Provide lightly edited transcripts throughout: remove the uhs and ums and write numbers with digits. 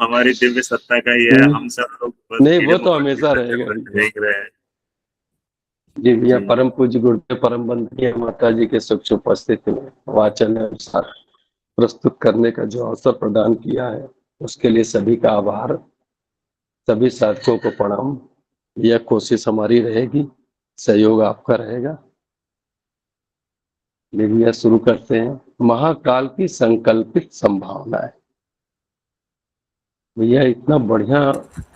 हमारी दिव्य सत्ता का ही है, हम सब लोग बस नहीं, वो कीड़े तो मकोड़ों की हमेशा तरह रहेगा भैया। देख रहे हैं। जी भैया, जी परम पूज्य गुरुदेव परम वंदनीय माता जी के सूक्ष उपस्थिति में वाचन अनुसार प्रस्तुत करने का जो अवसर प्रदान किया है, उसके लिए सभी का आभार, सभी साधकों को प्रणाम। यह कोशिश हमारी रहेगी, सहयोग आपका रहेगा। भैया शुरू करते हैं। महाकाल की संकल्पित संभावनाएं। भैया इतना बढ़िया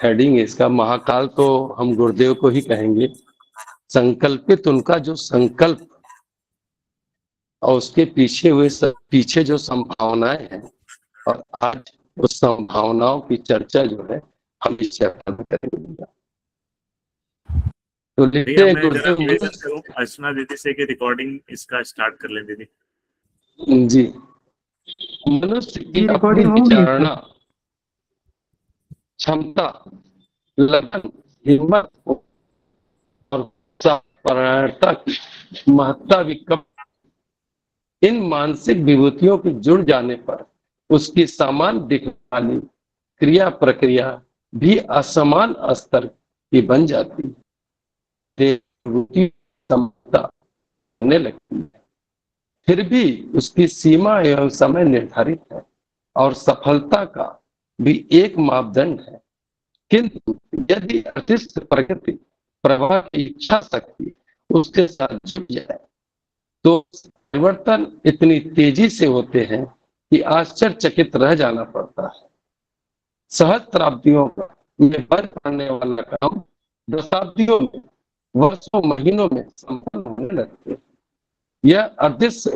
हेडिंग है इसका। महाकाल तो हम गुरुदेव को ही कहेंगे। संकल्पित, उनका जो संकल्प और उसके पीछे जो संभावनाएं हैं, और आज उस संभावनाओं की चर्चा जो है हम इस चैप्टर में करेंगे। तो लिखते भैया, हैं मैं जरा गुरुदेव निवेदन मनुष्य। करूं अर्चना दीदी से कि रिकॉर्डिंग इसका स्टार्ट कर लें दीदी। जी, मनुष्य की जी अपनी रिकॉर्डिंग होगी विचारणा क्षमता, लगन, हिम्मत और परायणता की महत्ता भी कम। इन मानसिक विभूतियों के जुड़ जाने पर उसकी सामान्य दिखने वाली क्रिया प्रक्रिया भी असमान स्तर की बन जाती है, क्षमता होने लगती है। फिर भी उसकी सीमा एवं समय निर्धारित है और सफलता का भी एक मापदंड है। किंतु यदि अतिष्ठ प्रगति, प्रवाह की इच्छा शक्ति उसके साथ जुड़ जाए तो परिवर्तन इतनी तेजी से होते हैं कि आश्चर्यचकित रह जाना पड़ता है। सहज प्राप्तियों में बन पड़ने वाला काम दशाब्दियों में, वर्षों, महीनों में संपन्न होने लगते हैं। यह अदृश्य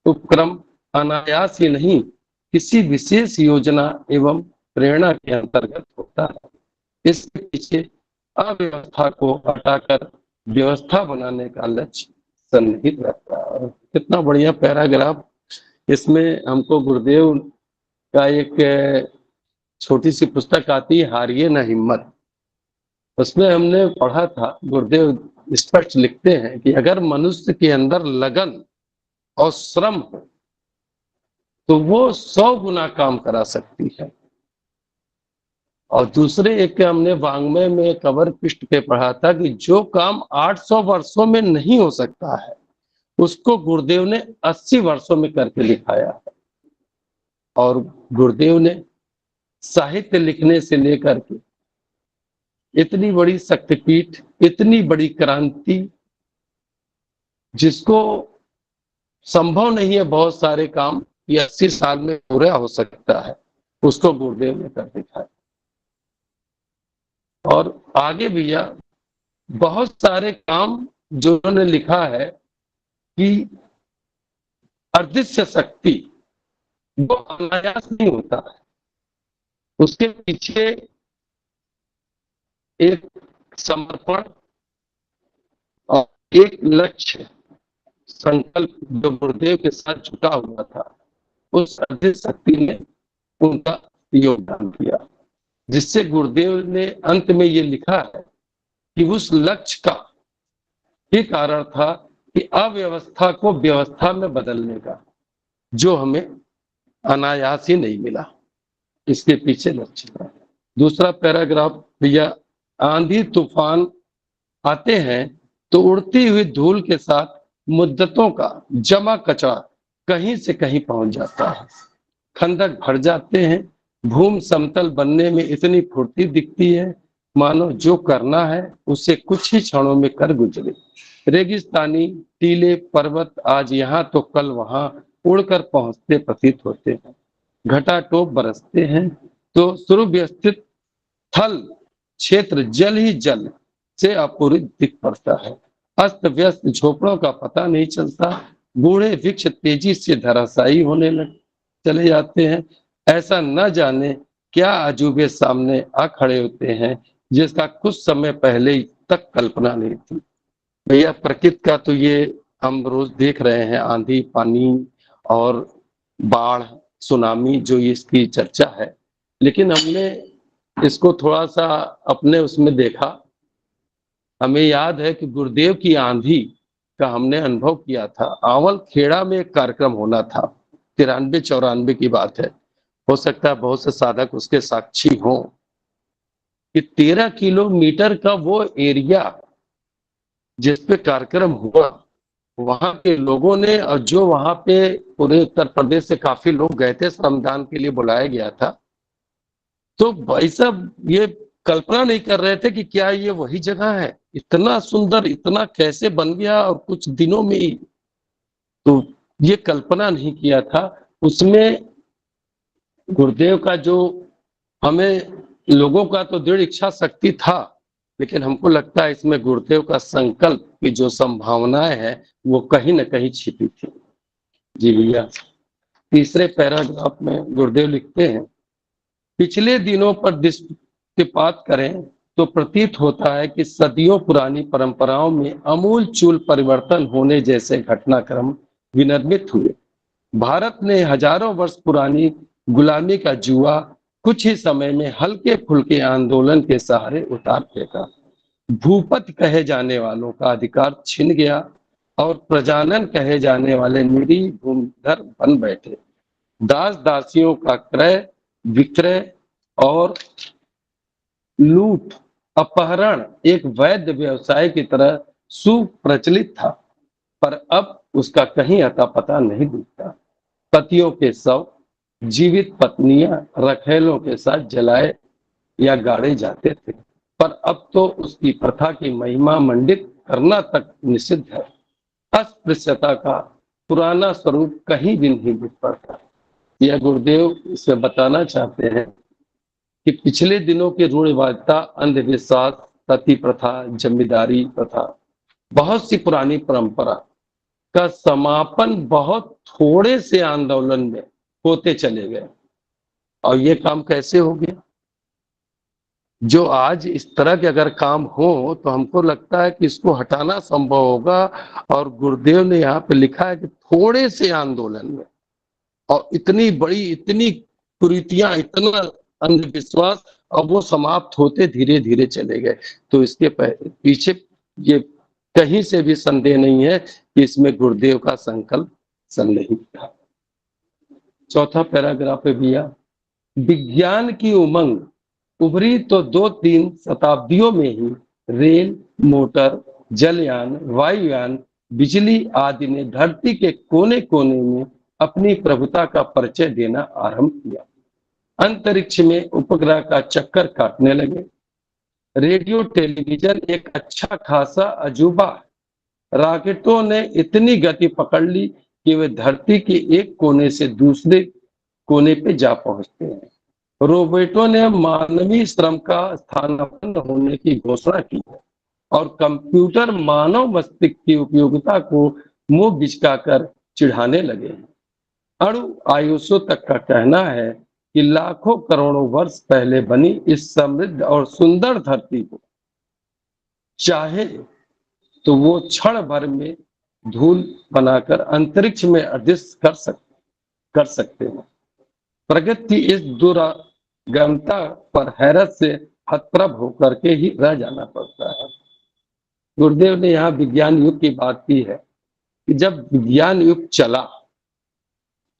उपक्रम अनायास ही नहीं, किसी विशेष योजना एवं प्रेरणा के अंतर्गत होता है। इसके पीछे अव्यवस्था को हटाकर व्यवस्था बनाने का लक्ष्य सन्निहित रहता है। कितना बढ़िया पैराग्राफ। इसमें हमको गुरुदेव का एक छोटी सी पुस्तक आती है, हारिए न हिम्मत। उसमें हमने पढ़ा था, गुरुदेव स्पष्ट लिखते हैं कि अगर मनुष्य के अंदर लगन और श्रम हो तो वो 100 गुना काम करा सकती है। और दूसरे एक हमने वांग्मय में कवर पृष्ठ पे पढ़ा था कि जो काम 800 वर्षों में नहीं हो सकता है उसको गुरुदेव ने 80 वर्षों में करके दिखाया है। और गुरुदेव ने साहित्य लिखने से लेकर के इतनी बड़ी शक्तिपीठ, इतनी बड़ी क्रांति, जिसको संभव नहीं है बहुत सारे काम ये 80 साल में पूरा हो सकता है, उसको गुरुदेव ने कर दिखाया। और आगे भैया बहुत सारे काम जो उन्होंने लिखा है कि अदृश्य शक्ति वो अनायास नहीं होता है, उसके पीछे एक समर्पण और एक लक्ष्य, संकल्प जो गुरुदेव के साथ जुटा हुआ था, उस अदृश्य शक्ति ने उनका योगदान किया, जिससे गुरुदेव ने अंत में ये लिखा है कि उस लक्ष्य का ये कारण था कि अव्यवस्था को व्यवस्था में बदलने का, जो हमें अनायास ही नहीं मिला। इसके पीछे लक्ष्य था। दूसरा पैराग्राफ भैया, आंधी तूफान आते हैं तो उड़ती हुई धूल के साथ मुद्दतों का जमा कचरा कहीं से कहीं पहुंच जाता है। खंडक भर जाते हैं, भूमि समतल बनने में इतनी फुर्ती दिखती है मानो जो करना है उसे कुछ ही क्षणों में कर गुजरे। रेगिस्तानी टीले पर्वत आज यहाँ तो कल वहां उड़कर पहुंचते प्रतीत होते हैं। घटाटोप बरसते हैं तो सुव्यवस्थित थल क्षेत्र जल ही जल से अपूरित दिख पड़ता है। अस्त व्यस्त झोपड़ों का पता नहीं चलता, बूढ़े वृक्ष तेजी से धराशायी होने लग चले जाते हैं। ऐसा न जाने क्या अजूबे सामने आ खड़े होते हैं जिसका कुछ समय पहले तक कल्पना नहीं थी। भैया प्रकृति का तो ये हम रोज देख रहे हैं, आंधी पानी और बाढ़ सुनामी जो इसकी चर्चा है, लेकिन हमने इसको थोड़ा सा अपने उसमें देखा। हमें याद है कि गुरुदेव की आंधी का हमने अनुभव किया था। आंवल खेड़ा में एक कार्यक्रम होना था, 93-94 की बात है। हो सकता है बहुत से साधक उसके साक्षी हों कि 13 किलोमीटर का वो एरिया जिस पे कार्यक्रम हुआ, वहां के लोगों ने, और जो वहां पे पूरे उत्तर प्रदेश से काफी लोग गए थे, श्रमदान के लिए बुलाया गया था, तो भाई साहब ये कल्पना नहीं कर रहे थे कि क्या ये वही जगह है, इतना सुंदर, इतना कैसे बन गया और कुछ दिनों में ही। तो ये कल्पना नहीं किया था। उसमें गुरुदेव का जो, हमें लोगों का तो दृढ़ इच्छा शक्ति था, लेकिन हमको लगता है इसमें गुरुदेव का संकल्प की जो संभावनाएं है वो कहीं ना कहीं छिपी थी। जी भैया, तीसरे पैराग्राफ में गुरुदेव लिखते हैं, पिछले दिनों पर दृष्टिपात करें तो प्रतीत होता है कि सदियों पुरानी परंपराओं में अमूल चूल परिवर्तन होने जैसे घटनाक्रम विनिर्मित हुए। भारत ने हजारों वर्ष पुरानी गुलामी का जुआ कुछ ही समय में हल्के फुल्के आंदोलन के सहारे उतार फेंका। भूपति कहे जाने वालों का अधिकार छिन गया और प्रजानन कहे जाने वाले निरीह भूमिधर बन बैठे। दास दासियों का क्रय विक्रय और लूट अपहरण एक वैध व्यवसाय की तरह सुप्रचलित था, पर अब उसका कहीं अता पता नहीं दिखता। पतियों के शव जीवित पत्नियां रखेलों के साथ जलाए या गाड़े जाते थे, पर अब तो उसकी प्रथा की महिमा मंडित करना तक निषिद्ध है। अस्पृश्यता का पुराना स्वरूप कहीं भी नहीं दिख पड़ता। यह गुरुदेव इसे बताना चाहते हैं कि पिछले दिनों की रूढ़िवादिता, अंधविश्वास, सती प्रथा, जमींदारी प्रथा, बहुत सी पुरानी परंपरा का समापन बहुत थोड़े से आंदोलन में होते चले गए। और ये काम कैसे हो गया? जो आज इस तरह के अगर काम हो तो हमको लगता है कि इसको हटाना संभव होगा। और गुरुदेव ने यहाँ पे लिखा है कि थोड़े से आंदोलन में, और इतनी बड़ी, इतनी कुरीतियां, इतना अंधविश्वास, और वो समाप्त होते धीरे धीरे चले गए। तो इसके पीछे ये कहीं से भी संदेह नहीं है कि इसमें गुरुदेव का संकल्प सन्निहित था। चौथा पैराग्राफ है भैया, विज्ञान की उमंग उभरी तो 2-3 शताब्दियों में ही रेल, मोटर, जलयान, वायुयान, बिजली आदि ने धरती के कोने कोने में अपनी प्रभुता का परिचय देना आरंभ किया। अंतरिक्ष में उपग्रह का चक्कर काटने लगे। रेडियो टेलीविजन एक अच्छा खासा अजूबा है। रॉकेटों ने इतनी गति पकड़ ली कि वे धरती के एक कोने से दूसरे कोने पे जा पहुंचते हैं। रोबोटों ने मानवीय श्रम का स्थानापन्न होने की घोषणा की है और कंप्यूटर मानव मस्तिष्क की उपयोगिता को मुंह बिचकाकर चिढ़ाने लगे हैं। अणु आयुषों तक का कहना है कि लाखों करोड़ों वर्ष पहले बनी इस समृद्ध और सुंदर धरती को चाहे तो वो क्षण भर में धूल बनाकर अंतरिक्ष में अदृश्य कर सकते हैं। प्रगति की इस दुरागमता पर हैरत से हतप्रभ होकर के ही रह जाना पड़ता है। गुरुदेव ने यहाँ विज्ञान युग की बात की है कि जब विज्ञान युग चला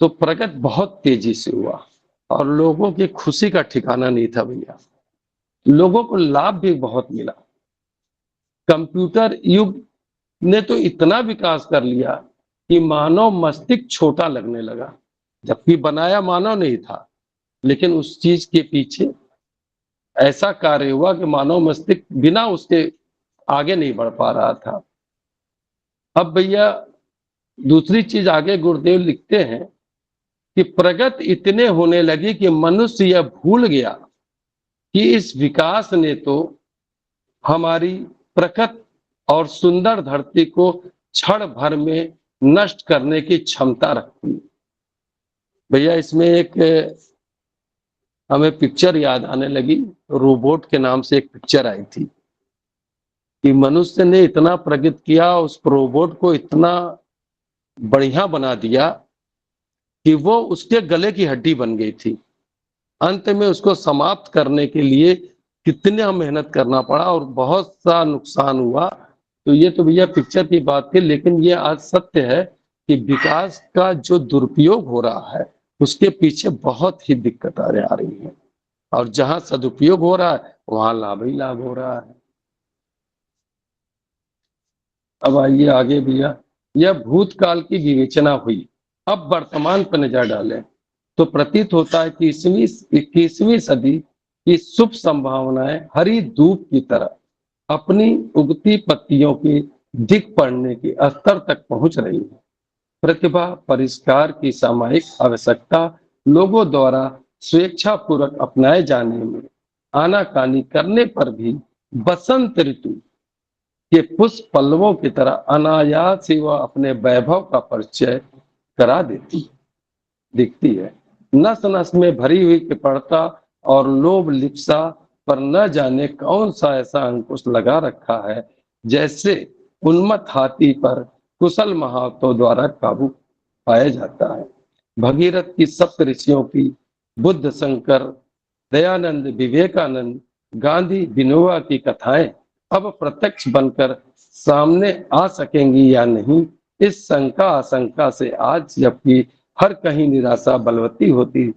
तो प्रगति बहुत तेजी से हुआ और लोगों की खुशी का ठिकाना नहीं था भैया। लोगों को लाभ भी बहुत मिला। कंप्यूटर युग ने तो इतना विकास कर लिया कि मानव मस्तिष्क छोटा लगने लगा, जबकि बनाया मानव नहीं था, लेकिन उस चीज के पीछे ऐसा कार्य हुआ कि मानव मस्तिष्क बिना उसके आगे नहीं बढ़ पा रहा था। अब भैया दूसरी चीज आगे गुरुदेव लिखते हैं कि प्रगति इतने होने लगी कि मनुष्य यह भूल गया कि इस विकास ने तो हमारी प्रकृति और सुंदर धरती को क्षण भर में नष्ट करने की क्षमता रखती है। भैया इसमें एक हमें पिक्चर याद आने लगी, रोबोट के नाम से एक पिक्चर आई थी कि मनुष्य ने इतना प्रगति किया, उस रोबोट को इतना बढ़िया बना दिया कि वो उसके गले की हड्डी बन गई थी। अंत में उसको समाप्त करने के लिए कितना मेहनत करना पड़ा और बहुत सा नुकसान हुआ। तो ये तो भैया पिक्चर की बात थी, लेकिन ये आज सत्य है कि विकास का जो दुरुपयोग हो रहा है उसके पीछे बहुत ही दिक्कत आ रही है, और जहां सदुपयोग हो रहा है वहां लाभ ही लाभ हो रहा है। अब आइए आगे भैया, यह भूतकाल की विवेचना हुई। अब वर्तमान पर नजर डालें तो प्रतीत होता है कि 21वीं सदी की शुभ संभावनाएं हरी धूप की तरह अपनी उगती पत्तियों की दिख पड़ने के स्तर तक पहुंच रही है। प्रतिभा परिष्कार की सामायिक आवश्यकता लोगों द्वारा स्वेच्छापूर्वक अपनाए जाने में आनाकानी करने पर भी बसंत ऋतु के पुष्प पल्लवों की तरह अनायास ही वह अपने वैभव का परिचय करा देती दिखती है। नस नस में भरी हुई कृपणता और लोभ लिप्सा पर न जाने कौन सा ऐसा अंकुश लगा रखा है, जैसे उन्मत्त हाथी पर कुशल महावतों द्वारा काबू पाया जाता है। भगीरथ की सप्त ऋषियों की, बुद्ध शंकर दयानंद विवेकानंद गांधी विनोबा की कथाएं अब प्रत्यक्ष बनकर सामने आ सकेंगी या नहीं, इस शंका आशंका से आज जबकि हर कहीं निराशा बलवती होती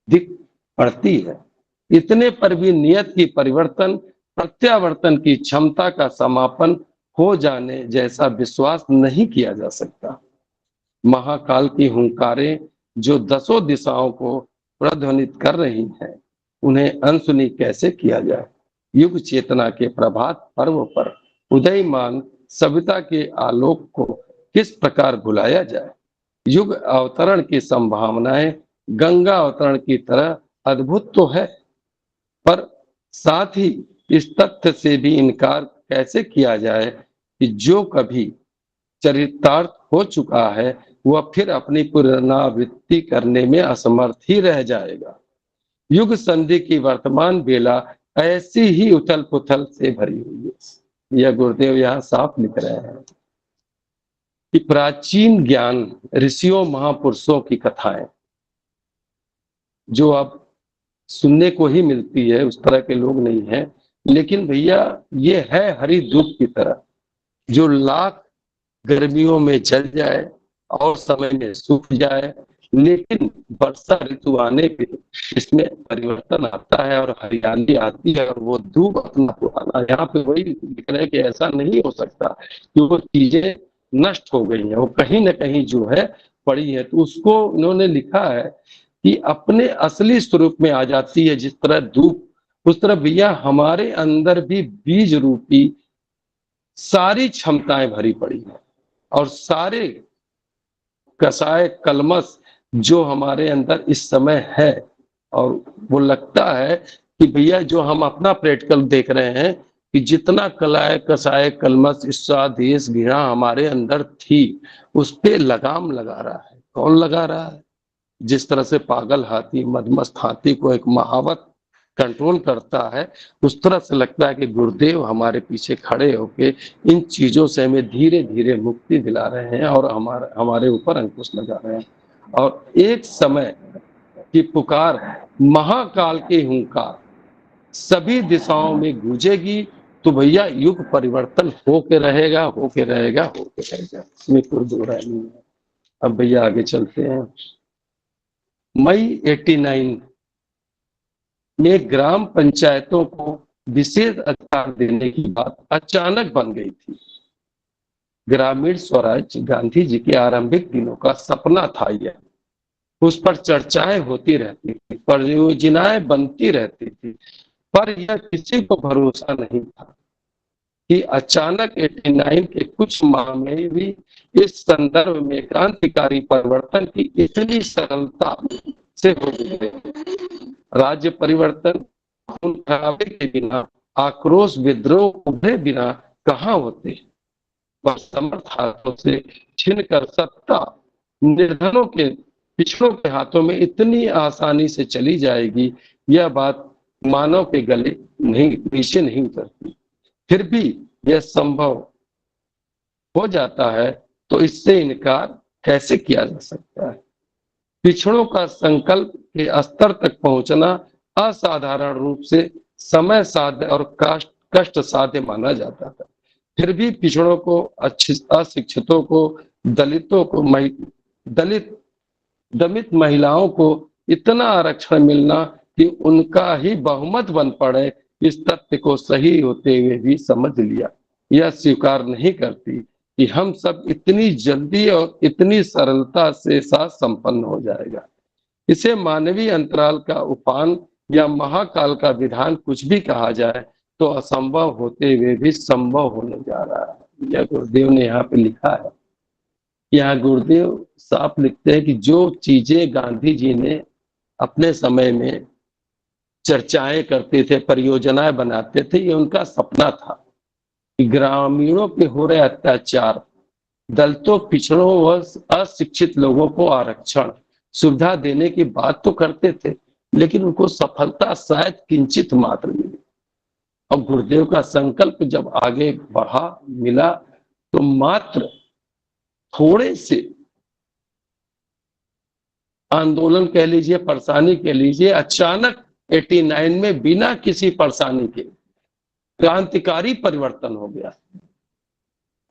दिख पड़ती है, इतने पर भी नियत की परिवर्तन प्रत्यावर्तन की क्षमता का समापन हो जाने जैसा विश्वास नहीं किया जा सकता। महाकाल की हुंकारें जो दसों दिशाओं को प्रध्वनित कर रही हैं, उन्हें अनसुनी कैसे किया जाए। युग चेतना के प्रभात पर्व पर उदयमान सविता के आलोक को किस प्रकार भुलाया जाए। युग अवतरण की संभावनाएं गंगा अवतरण की तरह अद्भुत तो है, पर साथ ही इस तथ्य से भी इनकार कैसे किया जाए कि जो कभी चरितार्थ हो चुका है वह फिर अपनी पुनरावृत्ति करने में असमर्थ ही रह जाएगा। युग संधि की वर्तमान बेला ऐसी ही उथल पुथल से भरी हुई है। यह गुरुदेव यहाँ साफ लिख रहे हैं कि प्राचीन ज्ञान ऋषियों महापुरुषों की कथाएं जो अब सुनने को ही मिलती है, उस तरह के लोग नहीं हैं, लेकिन भैया ये है हरी धूप की तरह जो लाख गर्मियों में जल जाए और समय में सूख जाए, लेकिन वर्षा ऋतु आने पे इसमें परिवर्तन आता है और हरियाली आती है और वो धूप अपना पुराना, यहाँ पे वही लिख रहे हैं कि ऐसा नहीं हो सकता कि वो चीजें नष्ट हो गई हैं, वो कहीं ना कहीं जो है पड़ी है। तो उसको उन्होंने लिखा है कि अपने असली स्वरूप में आ जाती है। जिस तरह धूप, उस तरह भैया हमारे अंदर भी बीज रूपी सारी क्षमताएं भरी पड़ी है और सारे कसाय कलमस जो हमारे अंदर इस समय है, और वो लगता है कि भैया जो हम अपना प्रैक्टिकल देख रहे हैं कि जितना कलाय कसाय कलमस ईर्ष्या द्वेष घृणा हमारे अंदर थी, उस पे लगाम लगा रहा है। कौन लगा रहा है? जिस तरह से पागल हाथी मदमस्त हाथी को एक महावत कंट्रोल करता है, उस तरह से लगता है कि गुरुदेव हमारे पीछे खड़े होके इन चीजों से हमें धीरे धीरे मुक्ति दिला रहे हैं और हमारे ऊपर अंकुश लगा रहे हैं। और एक समय की पुकार, महाकाल की हुंकार सभी दिशाओं में गूंजेगी, तो भैया युग परिवर्तन होके रहेगा, होके रहेगा, होके रहेगा, इसमें कोई दो राय नहीं है। अब भैया आगे चलते हैं। मई 89 में ग्राम पंचायतों को विशेष अधिकार देने की बात अचानक बन गई थी। ग्रामीण स्वराज गांधी जी के आरंभिक दिनों का सपना था यह, उस पर चर्चाएं होती रहती थी, परियोजनाएं बनती रहती थी, पर यह किसी को भरोसा नहीं था कि अचानक 89 के कुछ माह में भी इस संदर्भ में क्रांतिकारी परिवर्तन की इतनी सरलता से हो गए। राज्य परिवर्तन खून खराबे के बिना, आक्रोश विद्रोह उभरे बिना कहाँ होते, वह समर्थ हाथों से छीनकर सत्ता निर्धनों के पिछड़ों के हाथों में इतनी आसानी से चली जाएगी, यह बात मानव के गले नहीं नीचे नहीं उतरती। फिर भी यह संभव हो जाता है तो इससे इनकार कैसे किया जा सकता है। पिछड़ों का संकल्प के स्तर तक पहुंचना असाधारण रूप से समय साध्य और कष्ट साध्य माना जाता था। फिर भी पिछड़ों को, अशिक्षितों को, दलितों को, दलित दमित महिलाओं को इतना आरक्षण मिलना कि उनका ही बहुमत बन पड़े, इस तथ्य को सही होते हुए भी समझ लिया। यह स्वीकार नहीं करती कि हम सब इतनी जल्दी और इतनी सरलता से साथ संपन्न हो जाएगा। इसे मानवीय अंतराल का उपान या महाकाल का विधान कुछ भी कहा जाए तो असंभव होते हुए भी संभव होने जा रहा है। यह गुरुदेव ने यहाँ पे लिखा है। यहाँ गुरुदेव साफ लिखते हैं कि जो चीजें गांधी जी ने अपने समय में चर्चाएं करते थे, परियोजनाएं बनाते थे, ये उनका सपना था कि ग्रामीणों पे हो रहे अत्याचार, दलितों, पिछड़ों व अशिक्षित लोगों को आरक्षण सुविधा देने की बात तो करते थे, लेकिन उनको सफलता शायद किंचित मात्र मिली। और गुरुदेव का संकल्प जब आगे बढ़ा, मिला, तो मात्र थोड़े से आंदोलन कह लीजिए, परेशानी कह लीजिए, अचानक 89 में बिना किसी परेशानी के क्रांतिकारी परिवर्तन हो गया।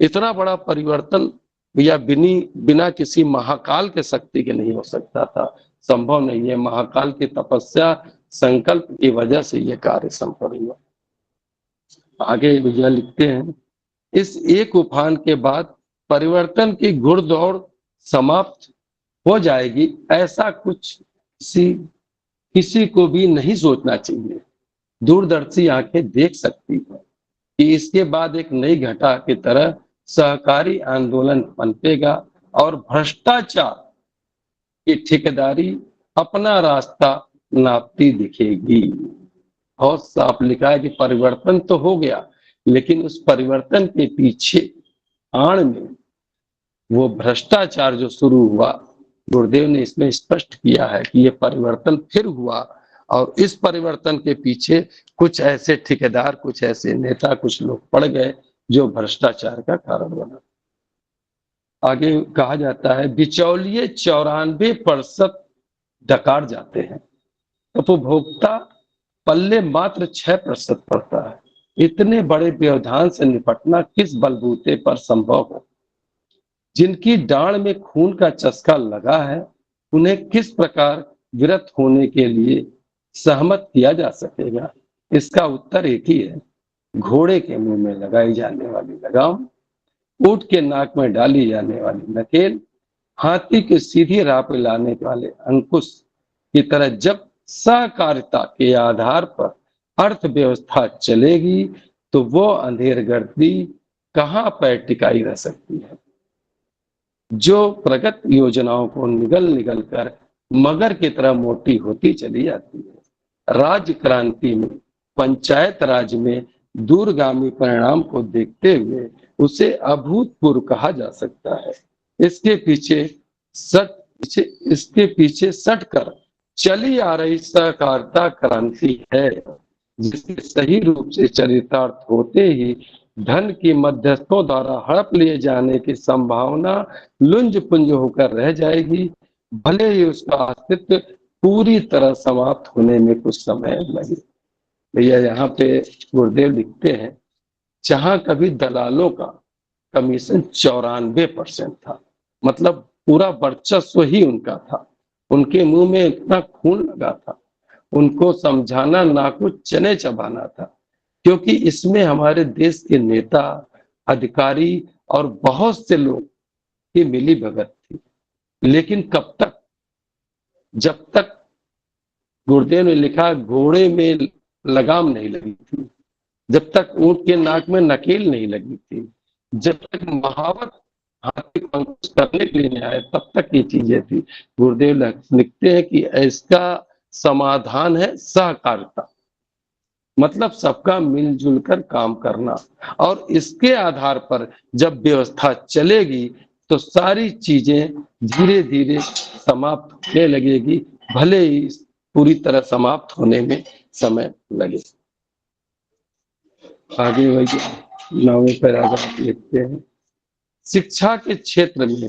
इतना बड़ा परिवर्तन या बिना किसी महाकाल के शक्ति के नहीं हो सकता था, संभव नहीं है। महाकाल की तपस्या, संकल्प की वजह से यह कार्य संपन्न हुआ। आगे भैया लिखते हैं, इस एक उफान के बाद परिवर्तन की घुड़दौड़ समाप्त हो जाएगी, ऐसा कुछ किसी को भी नहीं सोचना चाहिए। दूरदर्शी आंखें देख सकती है कि इसके बाद एक नई घटा की तरह सहकारी आंदोलन पनपेगा और भ्रष्टाचार की ठेकेदारी अपना रास्ता नापती दिखेगी। बहुत साफ लिखा है कि परिवर्तन तो हो गया, लेकिन उस परिवर्तन के पीछे आड़ में वो भ्रष्टाचार जो शुरू हुआ, गुरुदेव ने इसमें स्पष्ट किया है कि ये परिवर्तन फिर हुआ और इस परिवर्तन के पीछे कुछ ऐसे ठेकेदार, कुछ ऐसे नेता, कुछ लोग पड़ गए जो भ्रष्टाचार का कारण बना। आगे कहा जाता है, बिचौलिए 94% डकार जाते हैं, उपभोक्ता पल्ले मात्र 6% पड़ता है। इतने बड़े व्यवधान से निपटना किस बलबूते पर संभव हो? जिनकी डांड में खून का चस्का लगा है, उन्हें किस प्रकार विरत होने के लिए सहमत किया जा सकेगा? इसका उत्तर एक ही है, घोड़े के मुंह में लगाई जाने वाली लगाम, ऊंट के नाक में डाली जाने वाली नकेल, हाथी के सीधी राह पे लाने वाले अंकुश की तरह जब सहकारिता के आधार पर अर्थव्यवस्था चलेगी तो वो अंधेर गर्दी कहाँ पैर टिकाई रह सकती है। जो प्रगत योजनाओं को निगल निगल कर मगर की तरह मोटी होती चली जाती है। राज्य क्रांति में, पंचायत राज में दूरगामी परिणाम को देखते हुए उसे अभूतपूर्व कहा जा सकता है। इसके पीछे सट कर चली आ रही सहकारिता क्रांति है, जिसके सही रूप से चरितार्थ होते ही धन की मध्यस्थों द्वारा हड़प लिए जाने की संभावना लुंज पुंज होकर रह जाएगी, भले ही उसका अस्तित्व पूरी तरह समाप्त होने में कुछ समय लगे। भैया यहाँ पे गुरुदेव लिखते हैं, जहां कभी दलालों का कमीशन 94% था, मतलब पूरा वर्चस्व ही उनका था, उनके मुंह में इतना खून लगा था, उनको समझाना ना कुछ चने चबाना था, क्योंकि इसमें हमारे देश के नेता, अधिकारी और बहुत से लोग की मिली भगत थी। लेकिन कब तक? जब तक गुरुदेव ने लिखा घोड़े में लगाम नहीं लगी थी, जब तक ऊंट के नाक में नकेल नहीं लगी थी, जब तक महावत हाथी को अंकुश करने के लिए नहीं आए, तब तक ये चीजें थी। गुरुदेव लिखते हैं कि इसका समाधान है सहकारिता, मतलब सबका मिलजुल कर काम करना, और इसके आधार पर जब व्यवस्था चलेगी तो सारी चीजें धीरे धीरे समाप्त होने लगेगी, भले ही पूरी तरह समाप्त होने में समय लगे। आगे वही 9वें पैराग्राफ लिखते हैं, शिक्षा के क्षेत्र में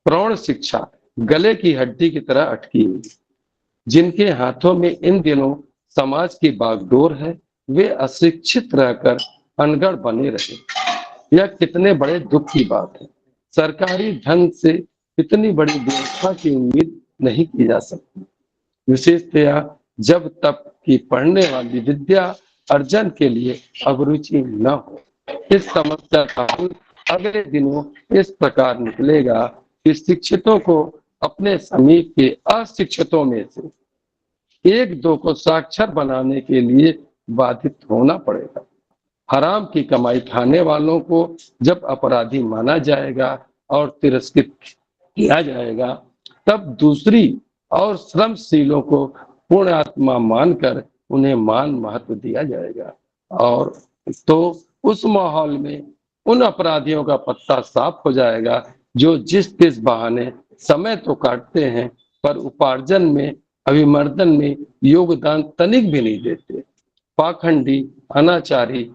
प्रौढ़ शिक्षा गले की हड्डी की तरह अटकी हुई, जिनके हाथों में इन दिनों समाज की बागडोर है, वे अशिक्षित रहकर अनगढ़ बने रहे। यह कितने बड़े दुख की बात है। सरकारी ढंग से इतनी बड़ी व्यवस्था की उम्मीद नहीं की जा सकती, विशेषतया जब तक कि पढ़ने वाली विद्या अर्जन के लिए अभिरुचि न हो। इस समस्या का हल अगले दिनों इस प्रकार निकलेगा कि शिक्षितों को अपने समीप के अशिक्षितों में से एक दो को साक्षर बनाने के लिए बाधित होना पड़ेगा। हराम की कमाई खाने वालों को जब अपराधी माना जाएगा और तिरस्कृत किया जाएगा, तब दूसरी और श्रमशीलों को पूर्ण आत्मा मानकर उन्हें मान महत्व दिया जाएगा। और तो उस माहौल में उन अपराधियों का पत्ता साफ हो जाएगा जो जिस तिस बहाने समय तो काटते हैं पर उपार्जन में, अभिमर्दन में योगदान तनिक भी नहीं देते। पाखंडी, अनाचारी,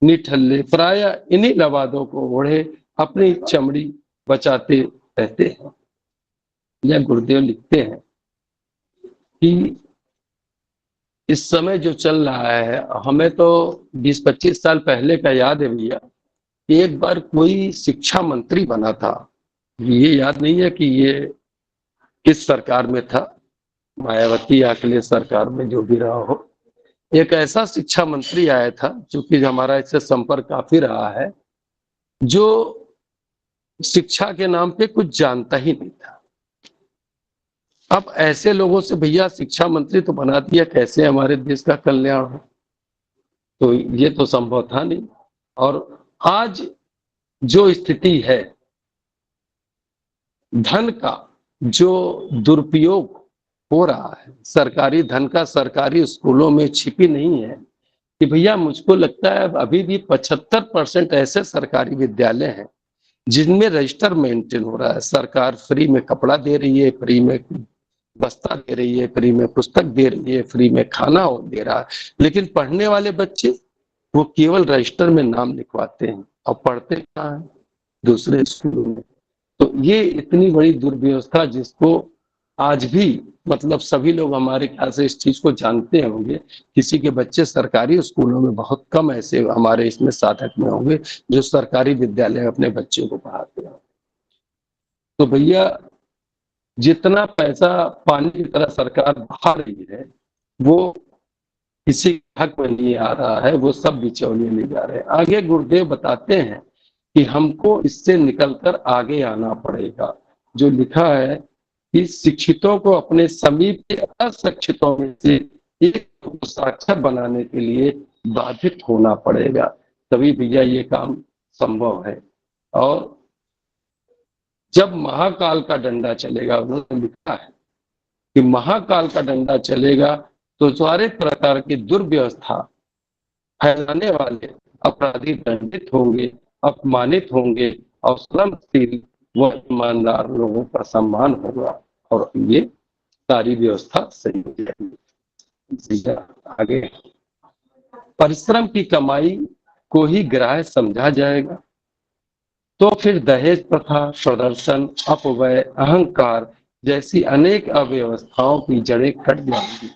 निठल्ले प्राय इन्हीं लवादों को ओढ़े अपनी चमड़ी बचाते रहते हैं। यह गुरुदेव लिखते हैं कि इस समय जो चल रहा है, हमें तो 20-25 साल पहले का याद है भैया, एक बार कोई शिक्षा मंत्री बना था, ये याद नहीं है कि ये किस सरकार में था, मायावती या अखिलेश सरकार में, जो भी रहा हो। एक ऐसा शिक्षा मंत्री आया था, चूंकि हमारा इससे संपर्क काफी रहा है, जो शिक्षा के नाम पे कुछ जानता ही नहीं था। अब ऐसे लोगों से भैया शिक्षा मंत्री तो बना दिया, कैसे हमारे देश का कल्याण हो? तो ये तो संभव था नहीं। और आज जो स्थिति है, धन का जो दुरुपयोग हो रहा है, सरकारी धन का सरकारी स्कूलों में छिपी नहीं है कि भैया, मुझको लगता है अभी भी 75% ऐसे सरकारी विद्यालय हैं जिनमें रजिस्टर मेंटेन हो रहा है। सरकार फ्री में कपड़ा दे रही है, फ्री में बस्ता दे रही है, फ्री में पुस्तक दे रही है, फ्री में खाना दे रहा है, लेकिन पढ़ने वाले बच्चे वो केवल रजिस्टर में नाम लिखवाते हैं और पढ़ते कहाँ हैं? दूसरे स्कूलों में। तो ये इतनी बड़ी दुर्व्यवस्था, जिसको आज भी मतलब सभी लोग हमारे ख्याल से इस चीज को जानते होंगे, किसी के बच्चे सरकारी स्कूलों में, बहुत कम ऐसे हमारे इसमें साधक में होंगे जो सरकारी विद्यालय में अपने बच्चों को पढ़ाते हैं। तो भैया, जितना पैसा पानी की तरह सरकार बहा रही है, वो किसी हक में नहीं आ रहा है, वो सब बिचौलिए ले जा रहे हैं। आगे गुरुदेव बताते हैं कि हमको इससे निकलकर आगे आना पड़ेगा। जो लिखा है कि शिक्षितों को अपने समीप के अशिक्षितों में से एक को साक्षर बनाने के लिए बाधित होना पड़ेगा, तभी भैया ये काम संभव है। और जब महाकाल का डंडा चलेगा, उन्होंने लिखा है कि महाकाल का डंडा चलेगा तो सारे प्रकार की दुर्व्यवस्था फैलाने वाले अपराधी दंडित होंगे, अपमानित होंगे और श्रमशील व ईमानदार लोगों का सम्मान होगा और ये सारी व्यवस्था सही हो जाएगी। आगे, परिश्रम की कमाई को ही ग्राह्य समझा जाएगा तो फिर दहेज प्रथा, प्रदर्शन, अपव्यय, अहंकार जैसी अनेक अव्यवस्थाओं की जड़ें कट जाएंगी।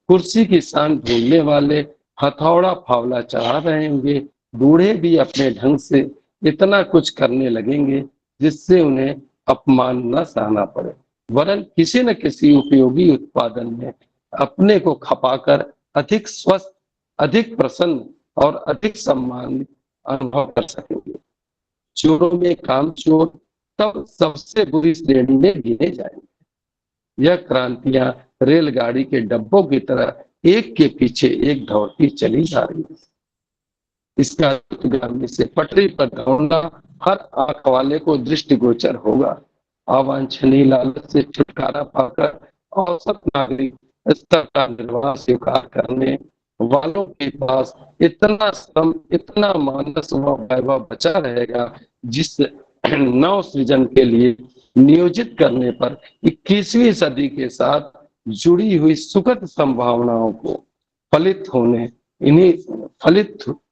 कुर्सी की शान ढूंढने वाले हथौड़ा फावला चढ़ा रहेंगे, बूढ़े भी अपने ढंग से इतना कुछ करने लगेंगे जिससे उन्हें अपमान न सहना पड़े, वरन किसी न किसी उपयोगी उत्पादन में अपने को खपाकर अधिक स्वस्थ, अधिक प्रसन्न और अधिक सम्मानित अनुभव कर सकेंगे। चोरों में काम चोर तब सबसे बुरी श्रेणी में गिने जाएंगे। यह क्रांतियां रेलगाड़ी के डब्बों की तरह एक के पीछे एक दौड़ती चली जा रही है। इसका गामी से पटरी पर दौड़ना हर आंख वाले को दृष्टिगोचर होगा। अवांछनीय लालच से छुटकारा पाकर औसत नागरिक स्तर का निर्वाह स्वीकार करने वालों के पास इतना श्रम, इतना मानस व वैभव बचा रहेगा जिस नव सृजन के लिए नियोजित करने पर 21वीं सदी के साथ जुड़ी हुई सुखद संभावनाओं को फलित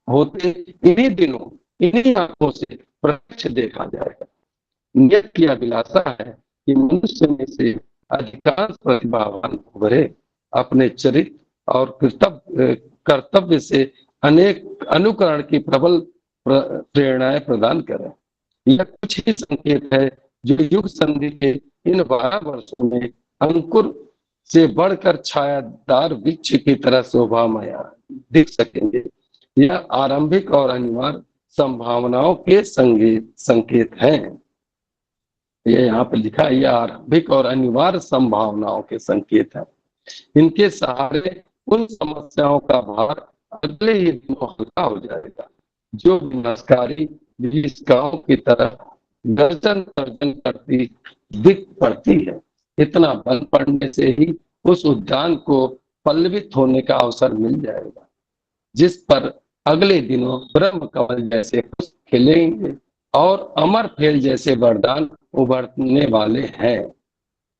होते इन्हीं दिनों, इन्हीं आंखों से प्रत्यक्ष देखा जाएगा। नियत की अभिलाषा है कि मनुष्य में से अधिकांश प्रतिभावान उभरे, अपने चरित्र और कर्तव्य से अनेक अनुकरण की प्रबल प्रेरणाएं प्रदान करें। यह कुछ ही संकेत है जो युग संधि के इन 12 वर्षों में अंकुर से बढ़कर छायादार वृक्ष की तरह शोभामय दिख सकेंगे। यह आरंभिक और अनिवार्य संभावनाओं के संकेत हैं। ये यहाँ पे लिखा है, यह आरंभिक और अनिवार्य संभावनाओं के संकेत हैं। इनके सहारे उन समस्याओं का भार अगले ही दिनों हल्का हो जाएगा जो विनाशकारी विभीषिकाओं की तरह गर्जन तर्जन करती दिख पड़ती है। इतना बल पड़ने से ही उस उद्यान को पल्लवित होने का अवसर मिल जाएगा, जिस पर अगले दिनों ब्रह्म कमल जैसे पुष्प खिलेंगे और अमर फेल जैसे वरदान उभरने वाले हैं।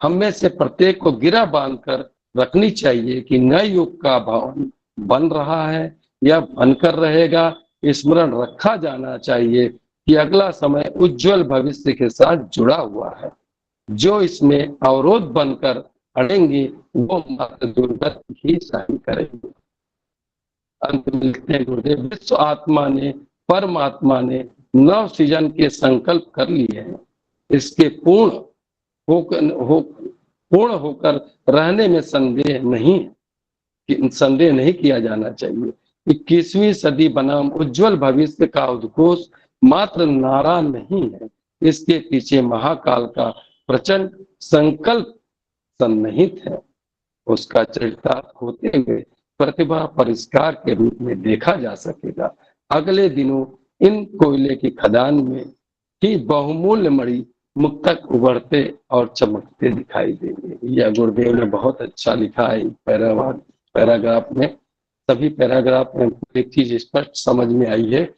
हम में से प्रत्येक को गिरा बांधकर रखनी चाहिए कि नए युग का भवन बन रहा है या बनकर रहेगा। स्मरण रखा जाना चाहिए कि अगला समय उज्जवल भविष्य के साथ जुड़ा हुआ है। जो इसमें अवरोध बनकर अड़ेंगे वो मात्र दुर्गति ही सहन करेंगे। अंत में लिखते हैं गुरुदेव, विश्व आत्मा ने परमात्मा ने नव सृजन के संकल्प कर लिए हैं। इसके पूर्ण होकर रहने में संदेह नहीं किया जाना चाहिए। 21वीं सदी बनाम उज्जवल भविष्य का उद्घोष मात्र नारा नहीं है, इसके पीछे महाकाल का प्रचंड संकल्प सन्निहित है। उसका चरितार्थ होते हुए प्रतिभा परिष्कार के रूप में देखा जा सकेगा। अगले दिनों इन कोयले की खदान में ही बहुमूल्य मणि मुक्तक उभरते और चमकते दिखाई देंगे। यह गुरुदेव ने बहुत अच्छा लिखा है पैराग्राफ में। सभी पैराग्राफ में एक चीज स्पष्ट समझ में आई है,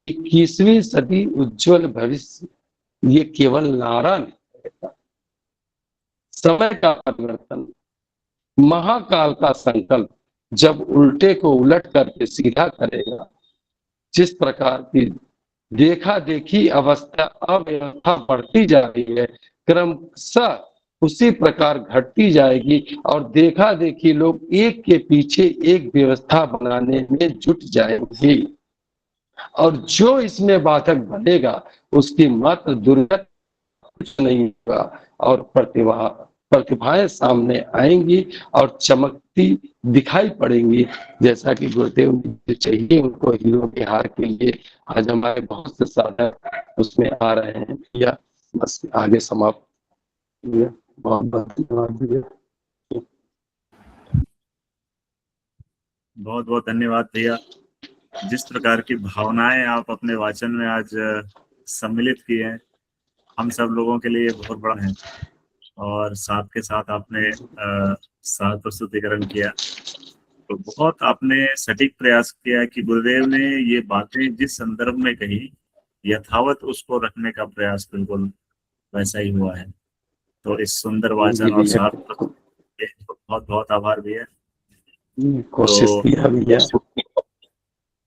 21वीं सदी उज्जवल भविष्य ये केवल नारा नहीं है, समय का परिवर्तन, महाकाल का संकल्प जब उल्टे को उलट करके सीधा करेगा। जिस प्रकार की देखा देखी अवस्था अव्यवस्था बढ़ती जा रही है, क्रमशः उसी प्रकार घटती जाएगी और देखा देखी लोग एक के पीछे एक व्यवस्था बनाने में जुट जाएंगे और जो इसमें बाधक बनेगा उसकी मात्र दुर्गति कुछ नहीं होगा और प्रतिभाएं सामने आएंगी और चमकती दिखाई पड़ेंगी। जैसा कि गुरुदेव ने चाहिए उनको हीरो के हार के लिए आज हमारे बहुत से साधक उसमें आ रहे हैं। या बस आगे समाप्त। बहुत बहुत धन्यवाद। बहुत बहुत धन्यवाद भैया। जिस प्रकार की भावनाएं आप अपने वाचन में आज सम्मिलित की हैं, हम सब लोगों के लिए बहुत बड़ा है। और साथ के साथ आपने साथ प्रस्तुतिकरण किया तो बहुत आपने सटीक प्रयास किया कि गुरुदेव ने ये बातें जिस संदर्भ में कही यथावत उसको रखने का प्रयास बिल्कुल वैसा ही हुआ है। तो इस सुंदर वाचन और साथ बहुत बहुत आभार भैया। कोशिश किया भैया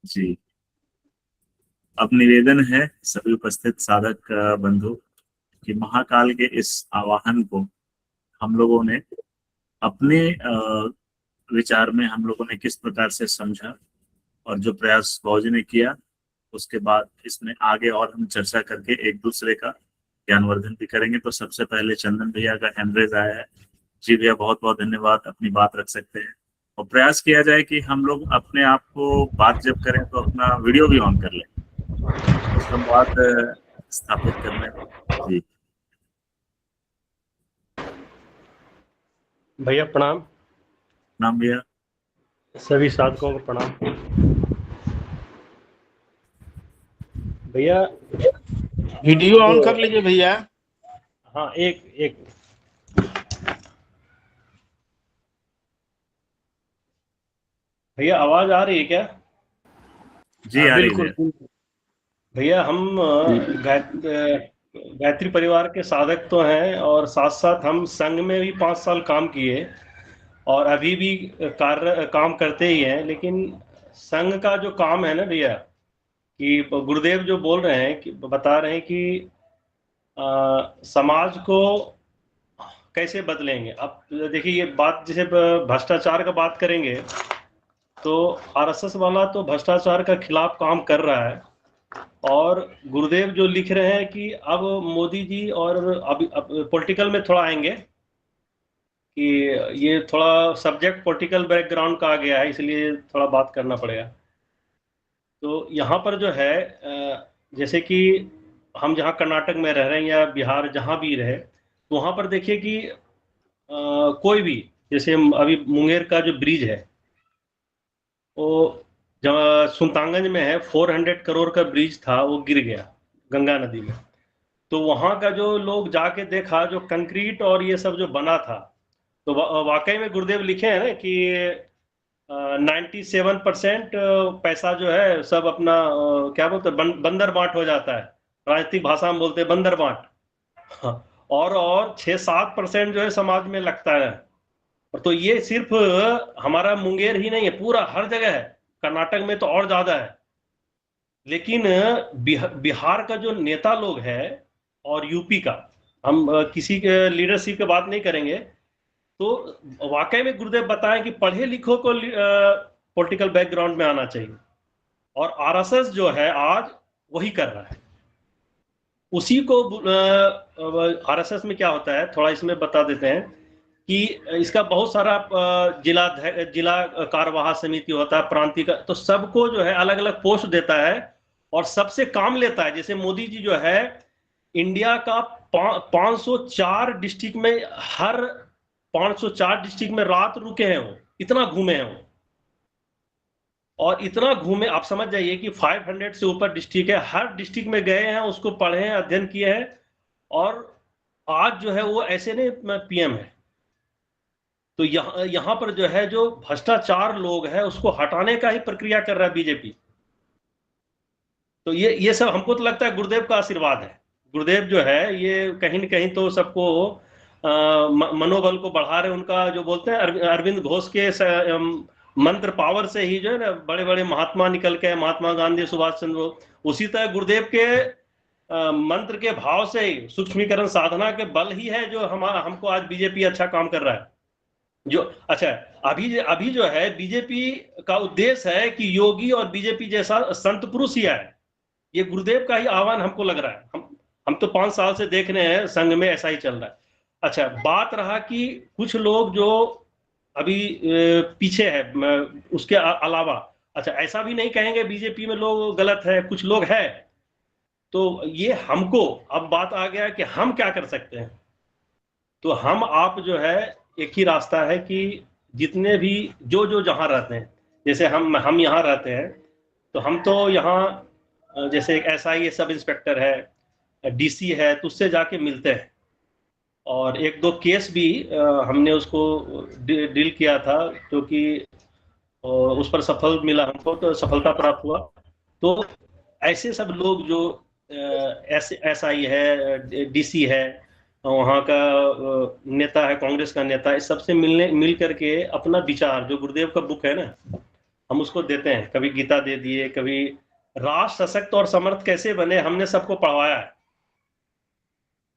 जी। अब निवेदन है सभी उपस्थित साधक बंधु कि महाकाल के इस आवाहन को हम लोगों ने अपने विचार में हम लोगों ने किस प्रकार से समझा और जो प्रयास बाबूजी ने किया उसके बाद इसमें आगे और हम चर्चा करके एक दूसरे का ज्ञानवर्धन भी करेंगे। तो सबसे पहले चंदन भैया का हैंड रेज आया है। जी भैया बहुत बहुत धन्यवाद, अपनी बात रख सकते हैं। और प्रयास किया जाए कि हम लोग अपने आप को बात जब करें तो अपना वीडियो भी ऑन कर लें, संवाद स्थापित करने। जी भैया प्रणाम। नाम भैया। सभी साधकों को प्रणाम। भैया वीडियो ऑन कर लीजिए भैया। हाँ एक भैया आवाज आ रही है क्या? जी आ रही है भैया। हम गायत्री परिवार के साधक तो हैं और साथ साथ हम संघ में भी 5 साल काम किए और अभी भी काम करते ही हैं। लेकिन संघ का जो काम है ना भैया, कि गुरुदेव जो बोल रहे हैं कि बता रहे हैं कि समाज को कैसे बदलेंगे। अब देखिए ये बात जैसे भ्रष्टाचार का बात करेंगे तो आरएसएस वाला तो भ्रष्टाचार का खिलाफ काम कर रहा है और गुरुदेव जो लिख रहे हैं कि अब मोदी जी, और अभी पॉलिटिकल में थोड़ा आएंगे कि ये थोड़ा सब्जेक्ट पॉलिटिकल बैकग्राउंड का आ गया है, इसलिए थोड़ा बात करना पड़ेगा। तो यहाँ पर जो है जैसे कि हम जहाँ कर्नाटक में रह रहे हैं या बिहार जहाँ भी रहे, तो वहाँ पर देखिए कि कोई भी, जैसे अभी मुंगेर का जो ब्रिज है वो जहाँ सुल्तानगंज में है, 400 करोड़ का ब्रिज था, वो गिर गया गंगा नदी में। तो वहाँ का जो लोग जाके देखा, जो कंक्रीट और ये सब जो बना था, तो वाकई में गुरुदेव लिखे हैं ना कि 97% पैसा जो है सब अपना क्या बोलते हैं, बंदर बांट हो जाता है, राजनीतिक भाषा में बोलते हैं बंदर बांट। और 6-7% जो है समाज में लगता है। तो ये सिर्फ हमारा मुंगेर ही नहीं है, पूरा हर जगह है, कर्नाटक में तो और ज्यादा है। लेकिन बिहार का जो नेता लोग है और यूपी का, हम किसी के लीडरशिप की बात नहीं करेंगे, तो वाकई में गुरुदेव बताएं कि पढ़े लिखों को पॉलिटिकल बैकग्राउंड में आना चाहिए। और आरएसएस जो है आज वही कर रहा है, उसी को आरएसएस में क्या होता है थोड़ा इसमें बता देते हैं कि इसका बहुत सारा जिला कार्यवाह समिति होता है, प्रांतीय का, तो सबको जो है अलग अलग पोस्ट देता है और सबसे काम लेता है। जैसे मोदी जी जो है इंडिया का 504 डिस्ट्रिक्ट में, हर 504 डिस्ट्रिक्ट में रात रुके हैं, वो इतना घूमे हैं वो, और इतना घूमे, आप समझ जाइए कि 500 से ऊपर डिस्ट्रिक्ट है, हर डिस्ट्रिक्ट में गए हैं, उसको पढ़े हैं, अध्ययन किए हैं, और आज जो है वो ऐसे नहीं पीएम है। तो यहाँ पर जो है जो भ्रष्टाचार लोग है उसको हटाने का ही प्रक्रिया कर रहा है बीजेपी। तो ये सब हमको तो लगता है गुरुदेव का आशीर्वाद है। गुरुदेव जो है ये कहीं न कहीं तो सबको मनोबल को बढ़ा रहे, उनका जो बोलते हैं अरविंद घोष के मंत्र पावर से ही जो है ना बड़े बड़े महात्मा निकल के, महात्मा गांधी, सुभाष चंद्र, उसी तरह गुरुदेव के मंत्र के भाव से ही, सूक्ष्मीकरण साधना के बल ही है जो हमको आज बीजेपी अच्छा काम कर रहा है। जो अच्छा अभी जो है बीजेपी का उद्देश्य है कि योगी और बीजेपी जैसा संत पुरुष ही आए, ये गुरुदेव का ही आह्वान हमको लग रहा है। हम तो 5 साल से देख रहे हैं संघ में ऐसा ही चल रहा है। अच्छा, बात रहा कि कुछ लोग जो अभी पीछे है, उसके अलावा, अच्छा ऐसा भी नहीं कहेंगे बीजेपी में लोग गलत है, कुछ लोग है, तो ये हमको अब बात आ गया कि हम क्या कर सकते हैं। तो हम आप जो है एक ही रास्ता है कि जितने भी जो जहां रहते हैं, जैसे हम यहाँ रहते हैं, तो हम तो यहाँ जैसे एक SI सब इंस्पेक्टर है, DC है, तो उससे जाके मिलते हैं, और 1-2 केस भी हमने उसको डील किया था, जो कि उस पर सफल मिला, हमको तो सफलता प्राप्त हुआ। तो ऐसे सब लोग जो SI है, DC है, वहाँ का नेता है, कांग्रेस का नेता, इस सबसे मिल करके अपना विचार, जो गुरुदेव का बुक है ना, हम उसको देते हैं। कभी गीता दे दिए, कभी राष्ट्र सशक्त और समर्थ कैसे बने, हमने सबको पढ़वाया है।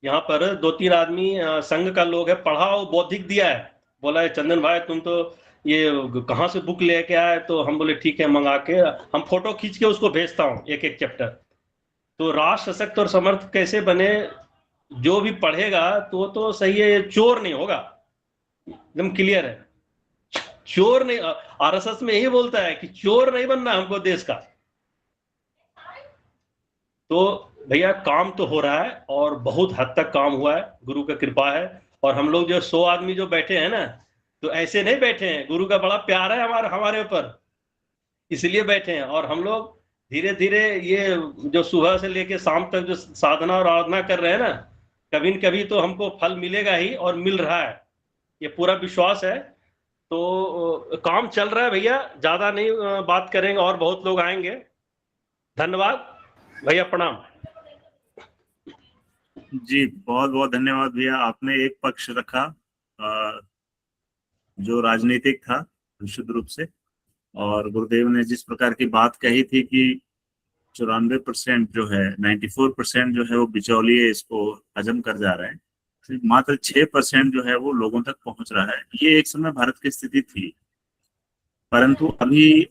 यहाँ पर 2-3 आदमी संघ का लोग है, पढ़ा और बौद्धिक दिया है, बोला है चंदन भाई तुम तो ये कहाँ से बुक लेके आए, तो हम बोले ठीक है मंगा के, हम फोटो खींच के उसको भेजता हूँ एक चैप्टर। तो राष्ट्र सशक्त और समर्थ कैसे बने, जो भी पढ़ेगा तो सही है, ये चोर नहीं होगा, एकदम क्लियर है, चोर नहीं। RSS में यही बोलता है कि चोर नहीं बनना हमको देश का। तो भैया काम तो हो रहा है, और बहुत हद तक काम हुआ है, गुरु का कृपा है। और हम लोग जो 100 आदमी जो बैठे हैं ना, तो ऐसे नहीं बैठे हैं, गुरु का बड़ा प्यार है हमारे ऊपर, इसलिए बैठे हैं। और हम लोग धीरे धीरे ये जो सुबह से लेके शाम तक जो साधना और आराधना कर रहे हैं ना, कभी न कभी तो हमको फल मिलेगा ही, और मिल रहा है, ये पूरा विश्वास है। तो काम चल रहा है भैया, ज्यादा नहीं बात करेंगे, और बहुत लोग आएंगे। धन्यवाद भैया, प्रणाम जी। बहुत बहुत धन्यवाद भैया, आपने एक पक्ष रखा जो राजनीतिक था निश्चित रूप से, और गुरुदेव ने जिस प्रकार की बात कही थी कि 94% जो है, 94% जो है वो बिचौलिए इसको हजम कर जा रहे हैं, सिर्फ मात्र 6% जो है वो लोगों तक पहुंच रहा है। ये एक समय भारत की स्थिति थी, परंतु अभी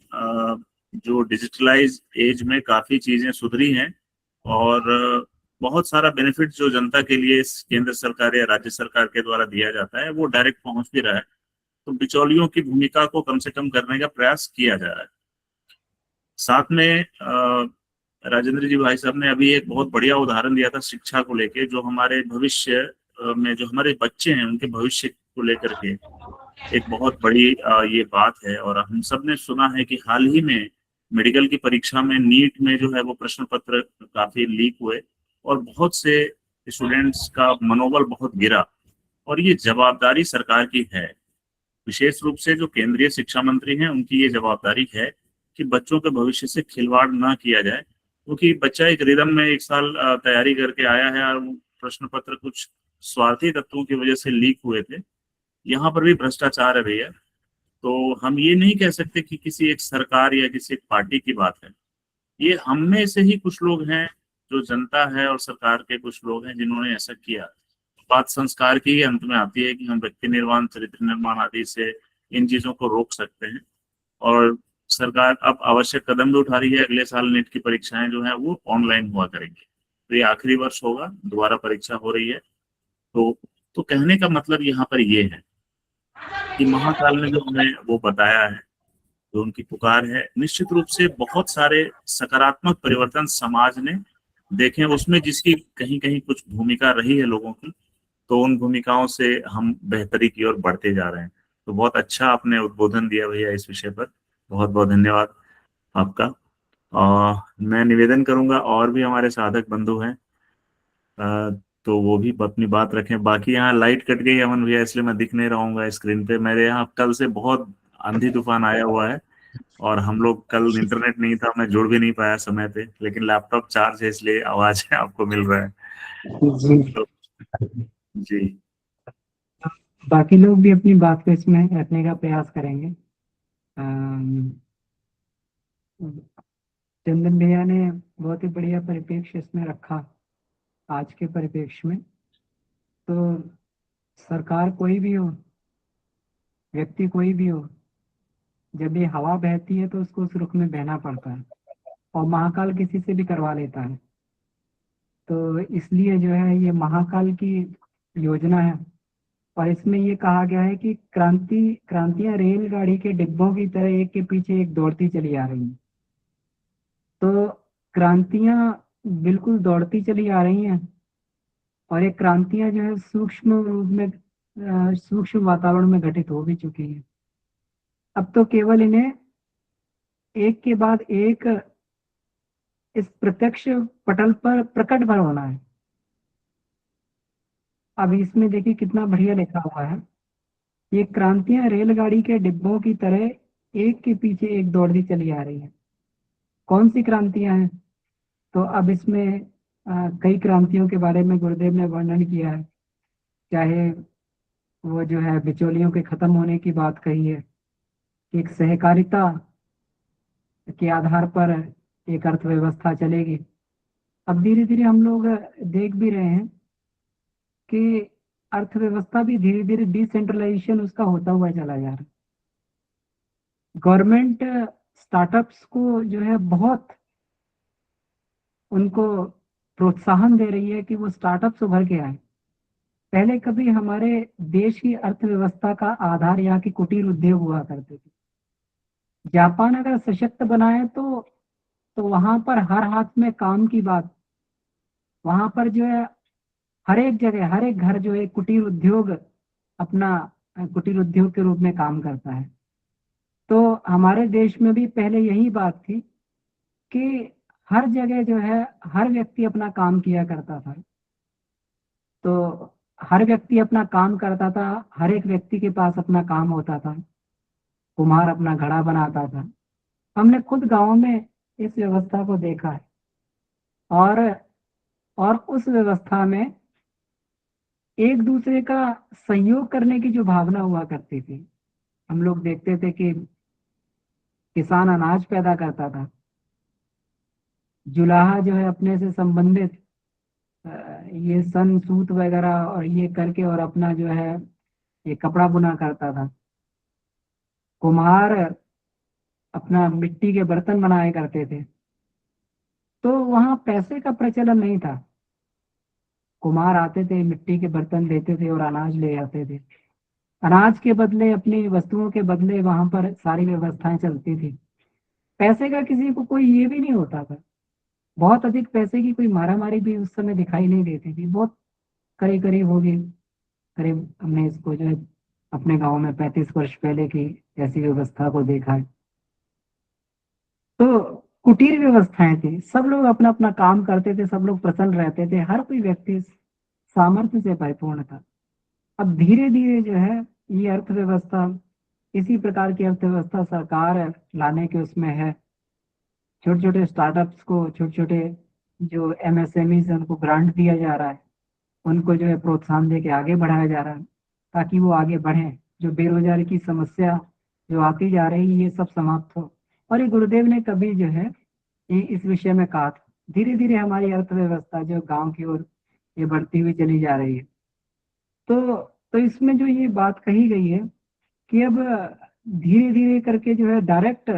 जो डिजिटलाइज एज में काफी चीजें सुधरी हैं, और बहुत सारा बेनिफिट जो जनता के लिए इस केंद्र सरकार या राज्य सरकार के द्वारा दिया जाता है वो डायरेक्ट पहुंच भी रहा है। तो बिचौलियों की भूमिका को कम से कम करने का प्रयास किया जा रहा है। साथ में राजेंद्र जी भाई साहब ने अभी एक बहुत बढ़िया उदाहरण दिया था शिक्षा को लेके, जो हमारे भविष्य में जो हमारे बच्चे हैं उनके भविष्य को लेकर के एक बहुत बड़ी ये बात है। और हम सब ने सुना है कि हाल ही में मेडिकल की परीक्षा में नीट में जो है वो प्रश्न पत्र काफी लीक हुए और बहुत से स्टूडेंट्स का मनोबल बहुत गिरा। और ये जवाबदारी सरकार की है, विशेष रूप से जो केंद्रीय शिक्षा मंत्री हैं उनकी ये जवाबदारी है कि बच्चों के भविष्य से खिलवाड़ ना किया जाए। क्योंकि बच्चा एक रिदम में एक साल तैयारी करके आया है और वो प्रश्न पत्र कुछ स्वार्थी तत्वों की वजह से लीक हुए थे। यहाँ पर भी भ्रष्टाचार है भैया। तो हम ये नहीं कह सकते कि किसी एक सरकार या किसी एक पार्टी की बात है, ये हम में से ही कुछ लोग हैं, जो जनता है और सरकार के कुछ लोग हैं जिन्होंने ऐसा किया। बात संस्कार की ही अंत में आती है कि हम व्यक्ति निर्माण, चरित्र निर्माण आदि से इन चीजों को रोक सकते हैं। और सरकार अब आवश्यक कदम भी उठा रही है। अगले साल नीट की परीक्षाएं जो है वो ऑनलाइन हुआ करेंगी। तो ये आखिरी वर्ष होगा, दोबारा परीक्षा हो रही है। तो कहने का मतलब यहाँ पर ये है कि महाकाल ने जो हमें वो बताया है, जो उनकी पुकार है, निश्चित रूप से बहुत सारे सकारात्मक परिवर्तन समाज ने देखे। उसमें जिसकी कहीं कहीं कुछ भूमिका रही है लोगों की, तो उन भूमिकाओं से हम बेहतरी की ओर बढ़ते जा रहे हैं। तो बहुत अच्छा आपने उद्बोधन दिया भैया इस विषय पर, बहुत बहुत धन्यवाद आपका। मैं निवेदन करूंगा और भी हमारे साधक बंधु हैं तो वो भी अपनी बात रखें। बाकी यहाँ लाइट कट गई अमन भैया, इसलिए मैं दिख नहीं रहूंगा स्क्रीन पे। मेरे यहाँ कल से बहुत आंधी तूफान आया हुआ है और हम लोग कल इंटरनेट नहीं था, मैं जुड़ भी नहीं पाया समय पे, लेकिन लैपटॉप चार्ज है इसलिए आवाज आपको मिल रहा है। जी। तो जी बाकी लोग भी अपनी बात को इसमें रखने का प्रयास करेंगे। अम, चंदन भैया ने बहुत ही बढ़िया परिप्रेक्ष्य इसमें रखा आज के परिप्रेक्ष्य में। तो सरकार कोई भी हो, व्यक्ति कोई भी हो, जब ये हवा बहती है तो उसको उस रुख में बहना पड़ता है, और महाकाल किसी से भी करवा लेता है। तो इसलिए जो है ये महाकाल की योजना है। और इसमें ये कहा गया है कि क्रांतियां रेलगाड़ी के डिब्बों की तरह एक के पीछे एक दौड़ती चली आ रही हैं। तो क्रांतियां बिल्कुल दौड़ती चली आ रही हैं, और ये क्रांतियां जो है सूक्ष्म रूप में सूक्ष्म वातावरण में घटित हो भी चुकी हैं। अब तो केवल इन्हें एक के बाद एक इस प्रत्यक्ष पटल पर प्रकट भर होना है। अब इसमें देखिए कितना बढ़िया लिखा हुआ है, ये क्रांतियां रेलगाड़ी के डिब्बों की तरह एक के पीछे एक दौड़ती चली आ रही हैं। कौन सी क्रांतियां हैं? तो अब इसमें कई क्रांतियों के बारे में गुरुदेव ने वर्णन किया है। चाहे वो जो है बिचौलियों के खत्म होने की बात कही है, एक सहकारिता के आधार पर एक अर्थव्यवस्था चलेगी। अब धीरे धीरे हम लोग देख भी रहे हैं कि अर्थव्यवस्था भी धीरे धीरे डिसेंट्रलाइजेशन उसका होता हुआ चला जा रहा है। गवर्नमेंट स्टार्टअप्स को जो है बहुत उनको प्रोत्साहन दे रही है कि वो स्टार्टअप्स उभर के आए। पहले कभी हमारे देश की अर्थव्यवस्था का आधार यहाँ की कुटीर उद्योग हुआ करते थे। जापान अगर सशक्त बना है तो वहां पर हर हाथ में काम की बात, वहां पर जो है हर एक जगह हर एक घर जो है कुटीर उद्योग अपना कुटीर उद्योग के रूप में काम करता है। तो हमारे देश में भी पहले यही बात थी कि हर जगह जो है हर व्यक्ति अपना काम किया करता था। तो हर व्यक्ति अपना काम करता था, हर एक व्यक्ति के पास अपना काम होता था। कुम्हार अपना घड़ा बनाता था। हमने खुद गांव में इस व्यवस्था को देखा है। और उस व्यवस्था में एक दूसरे का सहयोग करने की जो भावना हुआ करती थी। हम लोग देखते थे कि किसान अनाज पैदा करता था, जुलाहा जो है अपने से संबंधित ये सन सूत वगैरह और ये करके और अपना जो है ये कपड़ा बुना करता था। कुम्हार अपना मिट्टी के बर्तन बनाया करते थे। तो वहां पैसे का प्रचलन नहीं था। कुम्हार आते थे, मिट्टी के बर्तन देते थे और अनाज ले आते थे। अनाज के बदले, अपनी वस्तुओं के बदले वहां पर सारी व्यवस्थाएं चलती थी। पैसे का किसी को कोई ये भी नहीं होता था। बहुत अधिक पैसे की कोई मारामारी भी उस समय दिखाई नहीं देती थी। बहुत करीब करीब होगी, करीब हमने इसको जो है अपने गांव में 35 वर्ष पहले की ऐसी व्यवस्था को देखा है। तो कुटीर व्यवस्थाएं थी, सब लोग अपना अपना काम करते थे, सब लोग प्रसन्न रहते थे, हर कोई व्यक्ति सामर्थ्य से परिपूर्ण था। अब धीरे धीरे जो है ये अर्थव्यवस्था, इसी प्रकार की अर्थव्यवस्था सरकार लाने के उसमें है। छोटे छोटे स्टार्टअप्स को, छोटे छोटे जो एमएसएमई है उनको ग्रांट दिया जा रहा है, उनको जो है प्रोत्साहन दे के आगे बढ़ाया जा रहा है ताकि वो आगे बढ़ें। जो बेरोजगारी की समस्या जो आती जा रही है ये सब समाप्त हो। और ये गुरुदेव ने कभी जो है ये इस विषय में कहा था। धीरे धीरे हमारी अर्थव्यवस्था जो गांव की ओर ये बढ़ती हुई चली जा रही है। तो इसमें जो ये बात कही गई है कि अब धीरे धीरे करके जो है डायरेक्ट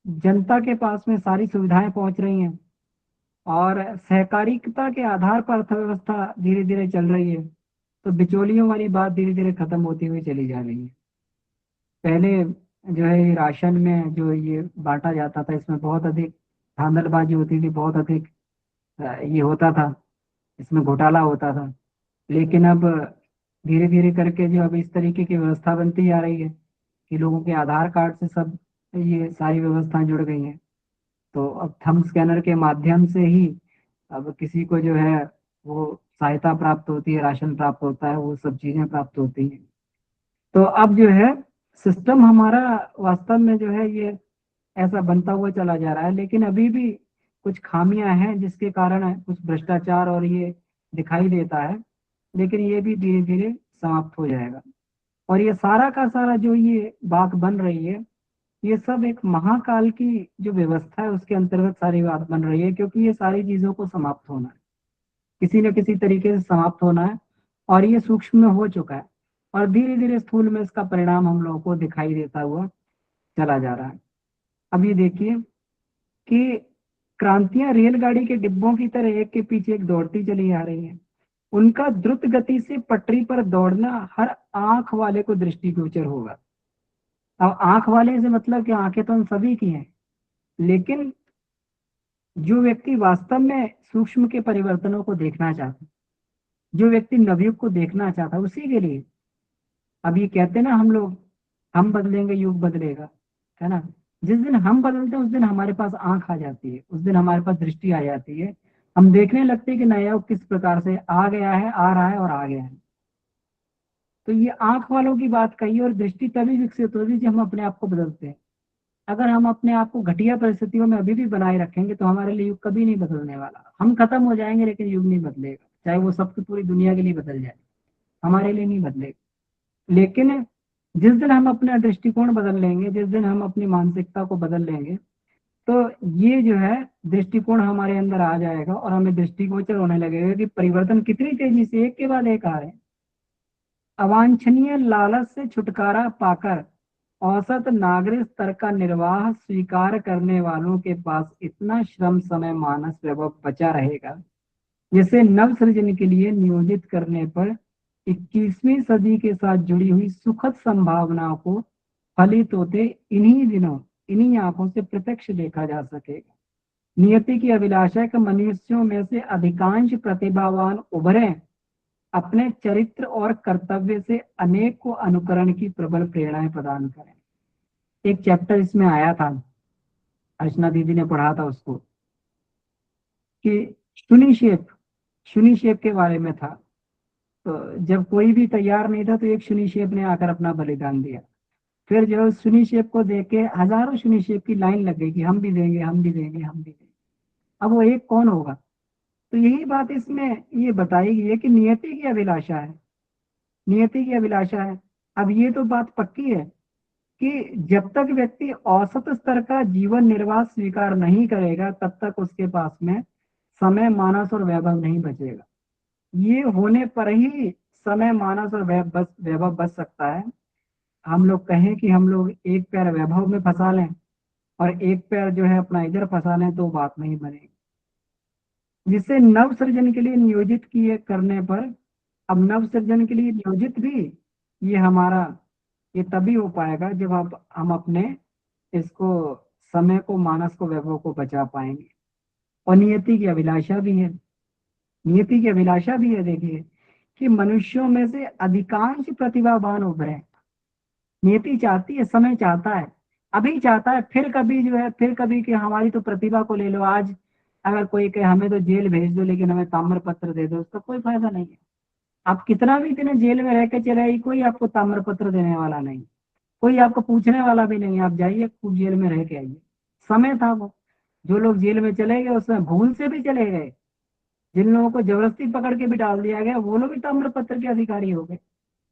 जनता के पास में सारी सुविधाएं पहुंच रही हैं और सहकारिता के आधार पर अर्थव्यवस्था धीरे धीरे चल रही है। तो बिचौलियों वाली बात धीरे धीरे खत्म होती हुई चली जा रही है। पहले जो है ये राशन में जो ये बांटा जाता था इसमें बहुत अधिक धांधलबाजी होती थी, बहुत अधिक ये होता था, इसमें घोटाला होता था। लेकिन अब धीरे धीरे करके जो अब इस तरीके की व्यवस्था बनती जा रही है कि लोगों के आधार कार्ड से सब ये सारी व्यवस्थाएं जुड़ गई हैं। तो अब थंब स्कैनर के माध्यम से ही अब किसी को जो है वो सहायता प्राप्त होती है, राशन प्राप्त होता है, वो सब चीजें प्राप्त होती हैं। तो अब जो है सिस्टम हमारा वास्तव में जो है ये ऐसा बनता हुआ चला जा रहा है। लेकिन अभी भी कुछ खामियां हैं जिसके कारण कुछ भ्रष्टाचार और ये दिखाई देता है। लेकिन ये भी धीरे धीरे समाप्त हो जाएगा। और ये सारा का सारा जो ये बात बन रही है ये सब एक महाकाल की जो व्यवस्था है उसके अंतर्गत सारी बात बन रही है, क्योंकि ये सारी चीजों को समाप्त होना है, किसी न किसी तरीके से समाप्त होना है। और ये सूक्ष्म में हो चुका है और धीरे धीरे स्थूल में इसका परिणाम हम लोगों को दिखाई देता हुआ चला जा रहा है। अब ये देखिए कि क्रांतियां रेलगाड़ी के डिब्बों की तरह एक के पीछे एक दौड़ती चली आ रही है। उनका द्रुत गति से पटरी पर दौड़ना हर आंख वाले को दृष्टिगोचर होगा। अब आंख वाले से मतलब कि आंखें तो हम सभी की हैं, लेकिन जो व्यक्ति वास्तव में सूक्ष्म के परिवर्तनों को देखना चाहता है, जो व्यक्ति नवयुग को देखना चाहता है, उसी के लिए। अब ये कहते ना हम लोग, हम बदलेंगे युग बदलेगा, है ना। जिस दिन हम बदलते हैं उस दिन हमारे पास आंख आ जाती है, उस दिन हमारे पास दृष्टि आ जाती है। हम देखने लगते हैं कि नया युग किस प्रकार से आ गया है, आ रहा है और आ गया है। तो ये आंख वालों की बात कही। और दृष्टि तभी विकसित होगी जब हम अपने आप को बदलते हैं। अगर हम अपने आप को घटिया परिस्थितियों में अभी भी बनाए रखेंगे तो हमारे लिए युग कभी नहीं बदलने वाला। हम खत्म हो जाएंगे लेकिन युग नहीं बदलेगा, चाहे वो सबकी पूरी दुनिया के लिए बदल जाए, हमारे लिए नहीं बदलेगा। लेकिन जिस दिन हम अपना दृष्टिकोण बदल लेंगे, जिस दिन हम अपनी मानसिकता को बदल लेंगे, तो ये जो है दृष्टिकोण हमारे अंदर आ जाएगा और हमें दृष्टिगोचर होने लगेगा कि परिवर्तन कितनी तेजी से एक के बाद एक आ रहे हैं। अवांछनीय लालच से छुटकारा पाकर औसत नागरिक स्तर का निर्वाह स्वीकार करने वालों के पास इतना श्रम, समय, मानस, वैभव बचा रहेगा जिसे नव सृजन के लिए नियोजित करने पर 21वीं सदी के साथ जुड़ी हुई सुखद संभावनाओं को फलित होते इन्हीं दिनों, इन्हीं आंखों से प्रत्यक्ष देखा जा सकेगा। नियति की अभिलाषा है कि मनुष्यों में से अधिकांश प्रतिभावान उभरे, अपने चरित्र और कर्तव्य से अनेक को अनुकरण की प्रबल प्रेरणाएं प्रदान करें। एक चैप्टर इसमें आया था, अर्चना दीदी ने पढ़ा था उसको, कि शुनिशेप के बारे में था। तो जब कोई भी तैयार नहीं था तो एक शुनिशेप ने आकर अपना बलिदान दिया। फिर जो शुनिशेप को देख के हजारों शुनिशेप की लाइन लग गई कि हम भी देंगे, हम भी देंगे, हम भी देंगे। अब वो एक कौन होगा? तो यही बात इसमें ये बताई गई है कि नियति की अभिलाषा है, नियति की अभिलाषा है। अब ये तो बात पक्की है कि जब तक व्यक्ति औसत स्तर का जीवन निर्वाह स्वीकार नहीं करेगा तब तक उसके पास में समय, मानस और वैभव नहीं बचेगा। ये होने पर ही समय, मानस और वैभव बच सकता है। हम लोग कहें कि हम लोग एक पैर वैभव में फंसा लें और एक पैर जो है अपना इधर फंसा लें तो बात नहीं बनेगी। जिससे नव सृजन के लिए नियोजित किए करने पर, अब नव सृजन के लिए नियोजित भी ये हमारा, ये तभी हो पाएगा जब हम अपने इसको, समय को, मानस को, वैभव को बचा पाएंगे। और नियति की अभिलाषा भी है, नियति की अभिलाषा भी है, देखिए कि मनुष्यों में से अधिकांश प्रतिभावान उभरे। नियति चाहती है, समय चाहता है, अभी चाहता है, फिर कभी जो है, फिर कभी कि हमारी तो प्रतिभा को ले लो। आज अगर कोई कहे हमें तो जेल भेज दो लेकिन हमें ताम्र पत्र दे दो, उसका कोई फायदा नहीं है। आप कितना भी दिन जेल में रह के चले आइए, कोई आपको ताम्र पत्र देने वाला नहीं, कोई आपको पूछने वाला भी नहीं। आप जाइए, खूब जेल में रह के आइए। समय था वो, जो लोग जेल में चले गए उसमें भूल से भी चले गए, जिन लोगों को जबरदस्ती पकड़ के भी डाल दिया गया, वो लोग भी ताम्र पत्र के अधिकारी हो गए,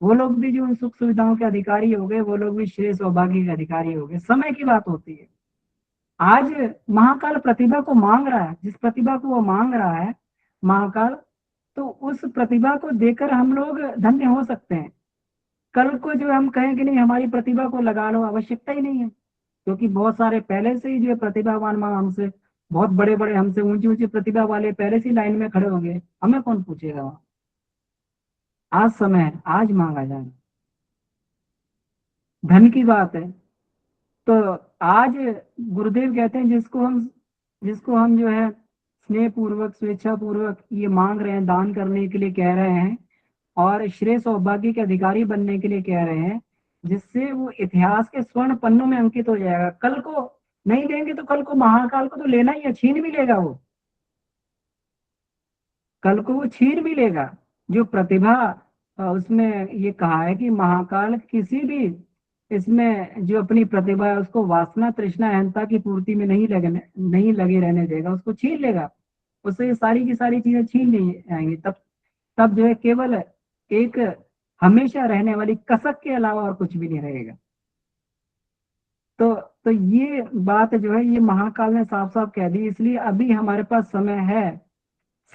वो लोग भी जो उन सुख सुविधाओं के अधिकारी हो गए, वो लोग भी श्रेय सौभाग्य के अधिकारी हो गए। समय की बात होती है। आज महाकाल प्रतिभा को मांग रहा है, जिस प्रतिभा को वो मांग रहा है महाकाल, तो उस प्रतिभा को देकर हम लोग धन्य हो सकते हैं। कल को जो हम कहें कि नहीं हमारी प्रतिभा को लगा लो, आवश्यकता ही नहीं है, क्योंकि बहुत सारे पहले से ही जो है प्रतिभावान माँ हमसे, बहुत बड़े बड़े हमसे ऊंची ऊंची प्रतिभा वाले पहले से लाइन में खड़े होंगे, हमें कौन पूछेगा वहां। आज समय है, आज मांगा जाए। धन की बात है तो आज गुरुदेव कहते हैं जिसको हम जो है स्नेह पूर्वक, स्वेच्छा पूर्वक ये मांग रहे हैं, दान करने के लिए कह रहे हैं और श्रेय सौभाग्य के अधिकारी बनने के लिए कह रहे हैं, जिससे वो इतिहास के स्वर्ण पन्नों में अंकित हो जाएगा। कल को नहीं देंगे तो कल को महाकाल को तो लेना ही है, छीन भी लेगा वो, कल को वो छीन भी लेगा। जो प्रतिभा उसमें ये कहा है कि महाकाल किसी भी इसमें जो अपनी प्रतिभा है उसको वासना, तृष्णा, अहंता की पूर्ति में नहीं लगे रहने देगा, उसको छीन लेगा, उससे ये सारी की सारी चीजें छीन नहीं आएंगी। तब जो है केवल एक हमेशा रहने वाली कसक के अलावा और कुछ भी नहीं रहेगा। तो ये बात जो है ये महाकाल ने साफ साफ कह दी। इसलिए अभी हमारे पास समय है,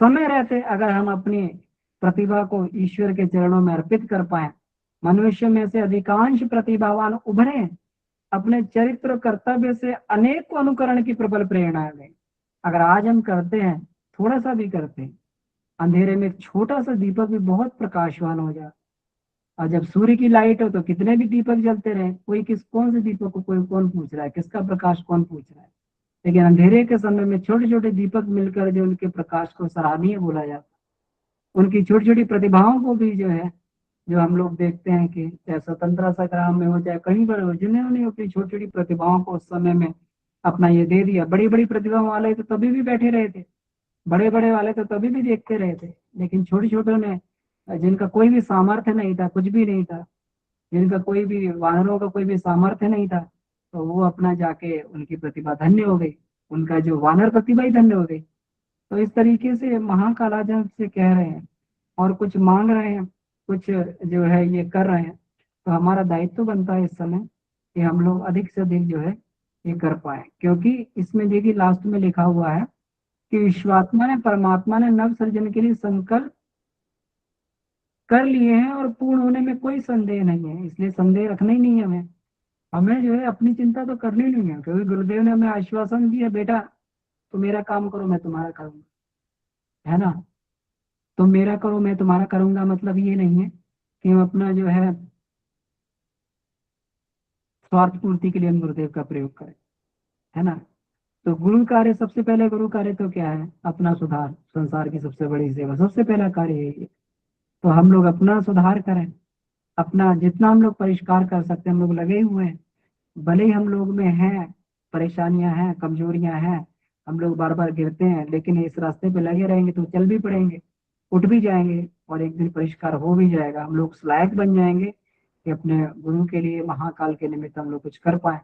समय रहते अगर हम अपनी प्रतिभा को ईश्वर के चरणों में अर्पित कर पाए, मनुष्य में से अधिकांश प्रतिभावान उभरे, अपने चरित्र कर्तव्य से अनेक को अनुकरण की प्रबल प्रेरणा है। अगर आज हम करते हैं, थोड़ा सा भी करते हैं, अंधेरे में एक छोटा सा दीपक भी बहुत प्रकाशवान हो जाए। और जब सूर्य की लाइट हो तो कितने भी दीपक जलते रहे, कोई कौन से दीपक को कोई कौन पूछ रहा है, किसका प्रकाश कौन पूछ रहा है। लेकिन अंधेरे के समय में छोटे छोटे दीपक मिलकर जो उनके प्रकाश को सराहनीय बोला जाता है, उनकी छोटी छोटी प्रतिभाओं को भी जो है, जो हम लोग देखते हैं कि चाहे स्वतंत्रता संग्राम में हो चाहे कहीं पर हो, जिन्होंने अपनी छोटी छोटी प्रतिभाओं को उस समय में अपना ये दे दिया। बड़ी बड़ी प्रतिभाओं वाले तो तभी भी बैठे रहे थे, बड़े बड़े वाले तो तभी भी देखते रहे थे, लेकिन छोटे छोटे ने, जिनका कोई भी सामर्थ्य नहीं था, कुछ भी नहीं था, जिनका कोई भी वानरों का कोई भी सामर्थ्य नहीं था, तो वो अपना जाके उनकी प्रतिभा धन्य हो गई, उनका जो वानर प्रतिभा ही धन्य हो गई। तो इस तरीके से महाकाल आज हमसे कह रहे हैं और कुछ मांग रहे हैं, कुछ जो है ये कर रहे हैं, तो हमारा दायित्व बनता है इस समय कि हम लोग अधिक से अधिक जो है ये कर पाए। क्योंकि इसमें देखिए लास्ट में लिखा हुआ है कि विश्वात्मा ने, परमात्मा ने नव सृजन के लिए संकल्प कर लिए हैं और पूर्ण होने में कोई संदेह नहीं है। इसलिए संदेह रखना ही नहीं है हमें, हमें जो है अपनी चिंता तो करनी नहीं है, क्योंकि गुरुदेव ने हमें आश्वासन दिया, बेटा तुम मेरा काम करो मैं तुम्हारा करूंगा, है ना। तुम मेरा करो मैं तुम्हारा करूंगा, मतलब ये नहीं है कि हम अपना जो है स्वार्थ पूर्ति के लिए हम गुरुदेव का प्रयोग करें, है ना। तो गुरु कार्य, सबसे पहले गुरु कार्य तो क्या है, अपना सुधार, संसार की सबसे बड़ी सेवा, सबसे पहला कार्य यही है। तो हम लोग अपना सुधार करें, अपना जितना हम लोग परिष्कार कर सकते हैं हम लोग लगे हुए हैं। भले ही हम लोग में हैं परेशानियां हैं, कमजोरियां हैं, हम लोग बार बार गिरते हैं, लेकिन इस रास्ते पे लगे रहेंगे तो चल भी पड़ेंगे, उठ भी जाएंगे और एक दिन परिष्कार हो भी जाएगा। हम लोग लायक बन जाएंगे कि अपने गुरु के लिए, महाकाल के निमित्त हम लोग कुछ कर पाए।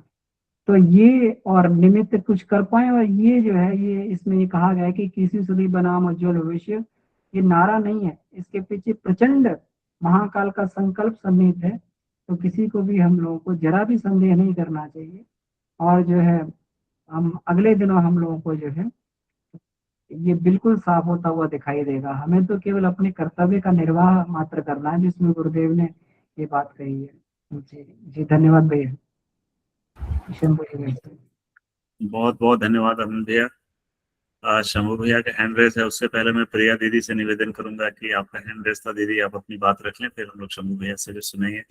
तो ये और निमित्त कुछ कर पाए, और ये जो है ये इसमें ये कहा गया है कि किसी सुधी बनाम उज्ज्वल भविष्य, ये नारा नहीं है, इसके पीछे प्रचंड महाकाल का संकल्प सन्निहित है। तो किसी को भी हम लोगों को जरा भी संदेह नहीं करना चाहिए। और जो है हम अगले दिनों हम लोगों को जो है ये बिल्कुल साफ होता हुआ दिखाई देगा। हमें तो केवल अपने कर्तव्य का निर्वाह मात्र करना है, जिसमें गुरुदेव ने ये बात कही है। जी जी, धन्यवाद भैया। शंभू जी। बहुत बहुत धन्यवाद अमन भैया। शंभू भैया का हैंड रेस है, उससे पहले मैं प्रिया दीदी से निवेदन करूंगा कि आपका हैंड रेस था दीदी, आप अपनी बात रख लें, फिर हम लोग शंभू भैया से भी सुनेंगे।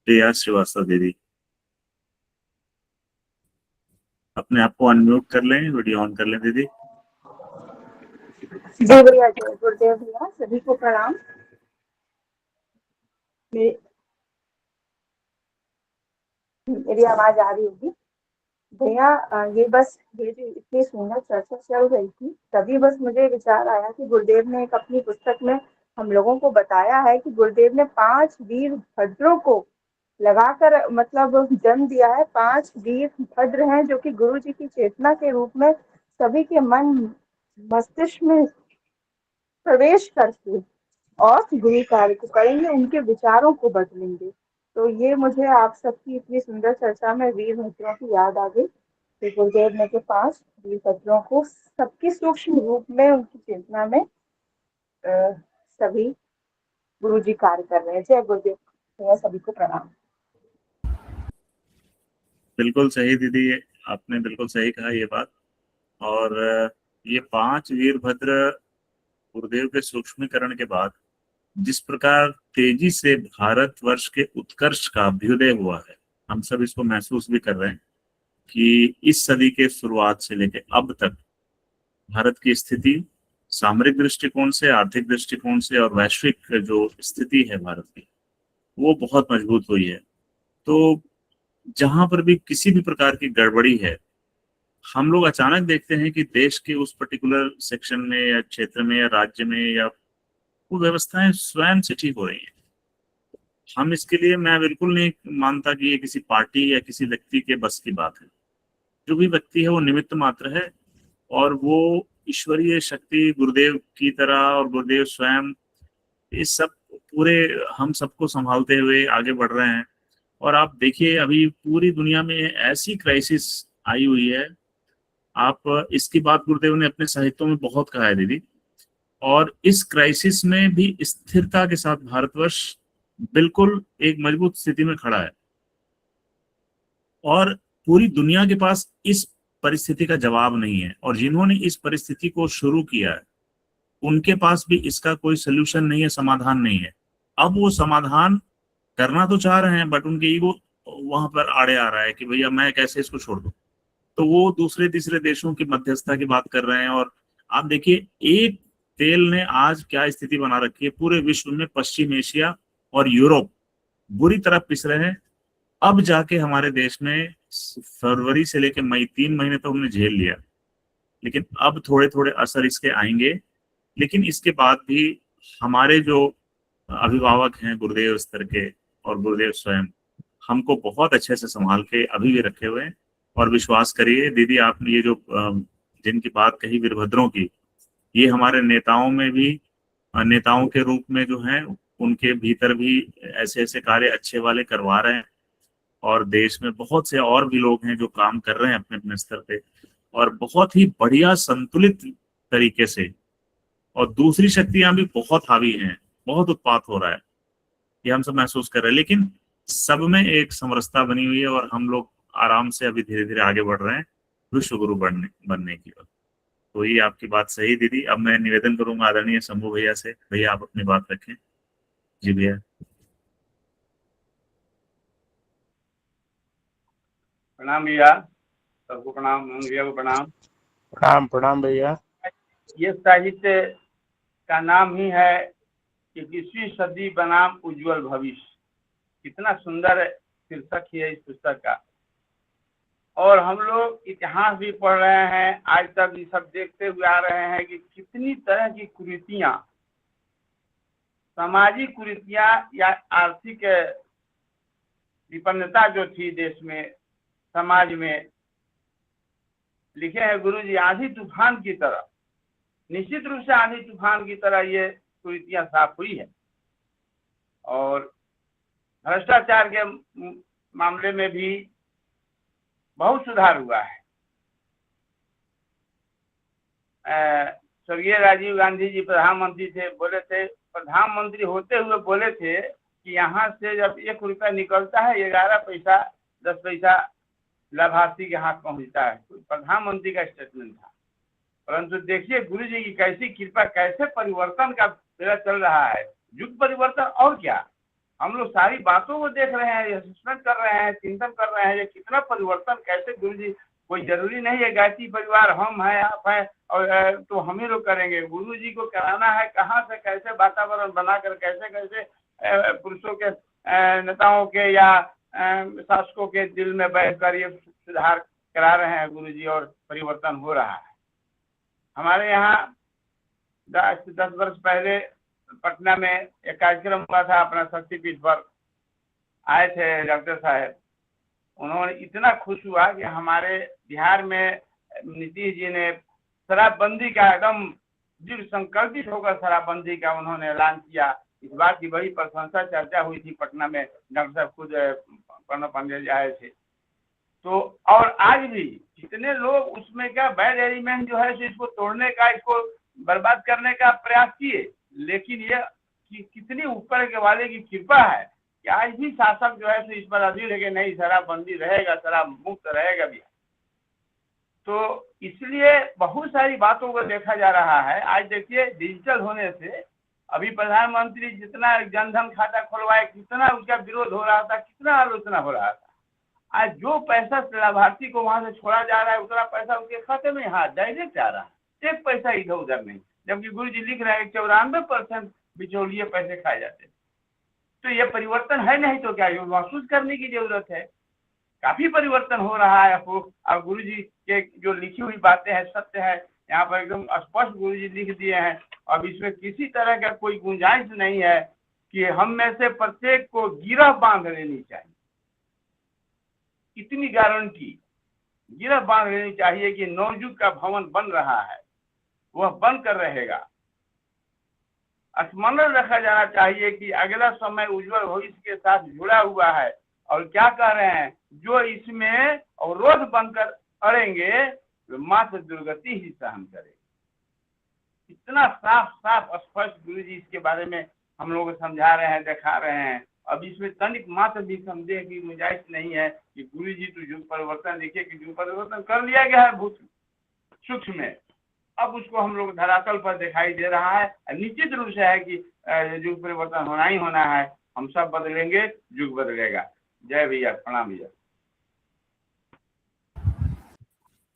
प्रिया श्रीवास्तव दीदी, अपने आप को अनम्यूट कर लें, वीडियो ऑन कर लें दीदी। जी भैया, जय गुरुदेव भैया, सभी को प्रणाम। मेरी आवाज आ रही होगी भैया? ये जो इतनी सुंदर चर्चा चल रही थी, तभी बस मुझे विचार आया कि गुरुदेव ने एक अपनी पुस्तक में हम लोगों को बताया है कि गुरुदेव ने 5 वीर भद्रों को लगाकर मतलब जन्म दिया है। 5 वीर भद्र हैं जो कि गुरु जी की चेतना के रूप में सभी के मन मस्तिष्क में प्रवेश करके और गुरु कार्य को करेंगे, उनके विचारों को बदलेंगे। तो ये मुझे आप सबकी इतनी सुंदर चर्चा में वीर भद्रों की याद आ गई कि गुरुदेव ने के 5 वीर भद्रों को सबकी सूक्ष्म रूप में उनकी चेतना में सभी गुरु जी कार्य कर रहे हैं। जय गुरुदेव भैया, सभी को प्रणाम। बिल्कुल सही दीदी, आपने बिल्कुल सही कहा ये बात। और ये 5 वीरभद्र गुरुदेव के सूक्ष्मीकरण के बाद जिस प्रकार तेजी से भारतवर्ष के उत्कर्ष का अभ्युदय हुआ है, हम सब इसको महसूस भी कर रहे हैं कि इस सदी के शुरुआत से लेकर अब तक भारत की स्थिति सामरिक दृष्टिकोण से, आर्थिक दृष्टिकोण से और वैश्विक जो स्थिति है भारत की, वो बहुत मजबूत हुई है। तो जहां पर भी किसी भी प्रकार की गड़बड़ी है, हम लोग अचानक देखते हैं कि देश के उस पर्टिकुलर सेक्शन में या क्षेत्र में या राज्य में या वो व्यवस्थाएं स्वयं से ठीक हो रही हैं। हम इसके लिए, मैं बिल्कुल नहीं मानता कि ये किसी पार्टी या किसी व्यक्ति के बस की बात है। जो भी व्यक्ति है वो निमित्त मात्र है, और वो ईश्वरीय शक्ति गुरुदेव की तरह और गुरुदेव स्वयं इस सब पूरे हम सबको संभालते हुए आगे बढ़ रहे हैं। और आप देखिए अभी पूरी दुनिया में ऐसी क्राइसिस आई हुई है, आप इसकी बात गुरुदेव ने अपने साहित्यों में बहुत कहा है दीदी। और इस क्राइसिस में भी स्थिरता के साथ भारतवर्ष बिल्कुल एक मजबूत स्थिति में खड़ा है, और पूरी दुनिया के पास इस परिस्थिति का जवाब नहीं है। और जिन्होंने इस परिस्थिति को शुरू किया है उनके पास भी इसका कोई सोल्यूशन नहीं है, समाधान नहीं है। अब वो समाधान करना तो चाह रहे हैं, बट उनके ईगो वहां पर आड़े आ रहा है कि भैया मैं कैसे इसको छोड़ दूं। तो वो दूसरे तीसरे देशों की मध्यस्थता की बात कर रहे हैं। और आप देखिए एक तेल ने आज क्या स्थिति बना रखी है पूरे विश्व में। पश्चिम एशिया और यूरोप बुरी तरह पिस रहे हैं। अब जाके हमारे देश में फरवरी से लेकर मई 3 महीने तो हमने झेल लिया, लेकिन अब थोड़े थोड़े असर इसके आएंगे। लेकिन इसके बाद भी हमारे जो अभिभावक हैं गुरुदेव स्तर के और गुरुदेव स्वयं हमको बहुत अच्छे से संभाल के अभी भी रखे हुए हैं। और विश्वास करिए दीदी, आपने ये जो जिनकी बात कही वीरभद्रों की, ये हमारे नेताओं में भी, नेताओं के रूप में जो हैं उनके भीतर भी ऐसे ऐसे कार्य अच्छे वाले करवा रहे हैं। और देश में बहुत से और भी लोग हैं जो काम कर रहे हैं अपने अपने स्तर पे, और बहुत ही बढ़िया संतुलित तरीके से। और दूसरी शक्तियां भी बहुत हावी हैं, बहुत उत्पात हो रहा है, ये हम सब महसूस कर रहे हैं। लेकिन सब में एक समरसता बनी हुई है, और हम लोग आराम से अभी धीरे धीरे आगे बढ़ रहे हैं विश्व गुरु बनने की ओर। तो ये आपकी बात सही दीदी। अब मैं निवेदन करूंगा आदरणीय शंभू भैया से, भैया आप अपनी बात रखें। जी भैया। प्रणाम भैया, सबको प्रणाम, भैया को प्रणाम। प्रणाम प्रणाम भैया। ये साहित्य का नाम ही है कि 21वीं सदी बनाम उज्जवल भविष्य। कितना सुंदर शीर्षक है इस पुस्तक का। और हम लोग इतिहास भी पढ़ रहे हैं, आज तक ये सब देखते हुए आ रहे हैं कि कितनी तरह की कुरीतियां, सामाजिक कुरीतियां या आर्थिक विपन्नता जो थी देश में, समाज में, लिखे हैं गुरु जी आंधी तूफान की तरह। निश्चित रूप से आंधी तूफान की तरह ये कुरीतियां साफ हुई है। और भ्रष्टाचार के मामले में भी बहुत सुधार हुआ है। स्वर्गीय राजीव गांधी जी प्रधानमंत्री थे, बोले थे, प्रधानमंत्री होते हुए बोले थे कि यहाँ से जब 1 रुपया निकलता है 11 पैसा 10 पैसा लाभार्थी के हाथ पहुंचता है। कोई प्रधानमंत्री का स्टेटमेंट था, परंतु देखिए गुरु जी की कैसी कृपा, कैसे परिवर्तन का बेड़ा चल रहा है, युग परिवर्तन। और क्या, हम लोग सारी बातों को देख रहे हैं, असेसमेंट कर रहे हैं, चिंतन कर रहे हैं, ये कितना परिवर्तन कैसे गुरु जी। कोई जरूरी नहीं है गायत्री परिवार हम हैं आप हैं और तो हम ही लोग करेंगे। गुरु जी को कराना है कहाँ से, कैसे वातावरण बनाकर, कैसे कैसे पुरुषों के नेताओं के या शासकों के दिल में बैठकर ये सुधार करा रहे हैं गुरु जी, और परिवर्तन हो रहा है। हमारे यहाँ 10 वर्ष पहले पटना में एक कार्यक्रम हुआ था, अपना शक्तिपीठ पर आए थे डॉक्टर साहब। उन्होंने इतना खुश हुआ कि हमारे बिहार में नीतीश जी ने शराबबंदी का एकदम दृढ़ संकल्पित होकर शराबबंदी का उन्होंने ऐलान किया। इस बात की बड़ी प्रशंसा चर्चा हुई थी पटना में, डॉक्टर साहब खुद प्रणब पांडे जी आए थे। तो और आज भी कितने लोग उसमें क्या बैड एलिमेंट जो है इसको तोड़ने का, इसको बर्बाद करने का प्रयास किए, लेकिन ये कितनी ऊपर के वाले की कृपा है कि आज भी शासक जो है इस पर अधीर है कि नहीं शराबबंदी रहेगा, शराब मुक्त रहेगा भी। तो इसलिए बहुत सारी बातों को देखा जा रहा है। आज देखिए डिजिटल होने से अभी प्रधानमंत्री जितना जनधन खाता खुलवाए, कितना उसका विरोध हो रहा था, कितना आलोचना हो रहा था। आज जो पैसा लाभार्थी को वहां से छोड़ा जा रहा है उतना पैसा उसके खाते में हाँ डायरेक्ट आ रहा है, एक पैसा इधर उधर नहीं। जबकि गुरु जी लिख रहे हैं 94% बिचौलिए पैसे खाए जाते। तो ये परिवर्तन है, नहीं तो क्या, ये महसूस करने की जरूरत है। काफी परिवर्तन हो रहा है। और गुरु जी के जो लिखी हुई बातें हैं सत्य है, यहाँ पर एकदम स्पष्ट गुरु जी लिख दिए हैं। अब इसमें किसी तरह का कोई गुंजाइश नहीं है कि हम में से प्रत्येक को गिरह बांध लेनी चाहिए। इतनी गारंटी गिरह बांध लेनी चाहिए कि नवयुग का भवन बन रहा है, वह बनकर रहेगा। स्मरण रखा जाना चाहिए कि अगला समय उज्जवल भविष्य के साथ जुड़ा हुआ है। और क्या कह रहे हैं, जो इसमें अवरोध बनकर अड़ेंगे मात्र दुर्गति ही सहन करेंगे। इतना साफ साफ स्पष्ट गुरु जी इसके बारे में हम लोग समझा रहे हैं, दिखा रहे हैं। अब इसमें तनिक मात्र भी संदेह की गुंजाइश नहीं है कि गुरु जी तो युग परिवर्तन, देखिए कि युग परिवर्तन कर लिया गया है भूत सूक्ष्म में, अब उसको हम लोग धरातल पर दिखाई दे रहा है। निश्चित रूप से है कि युग परिवर्तन होना ही होना है। हम सब बदलेंगे, युग बदलेगा। जय भैया, प्रणाम भैया।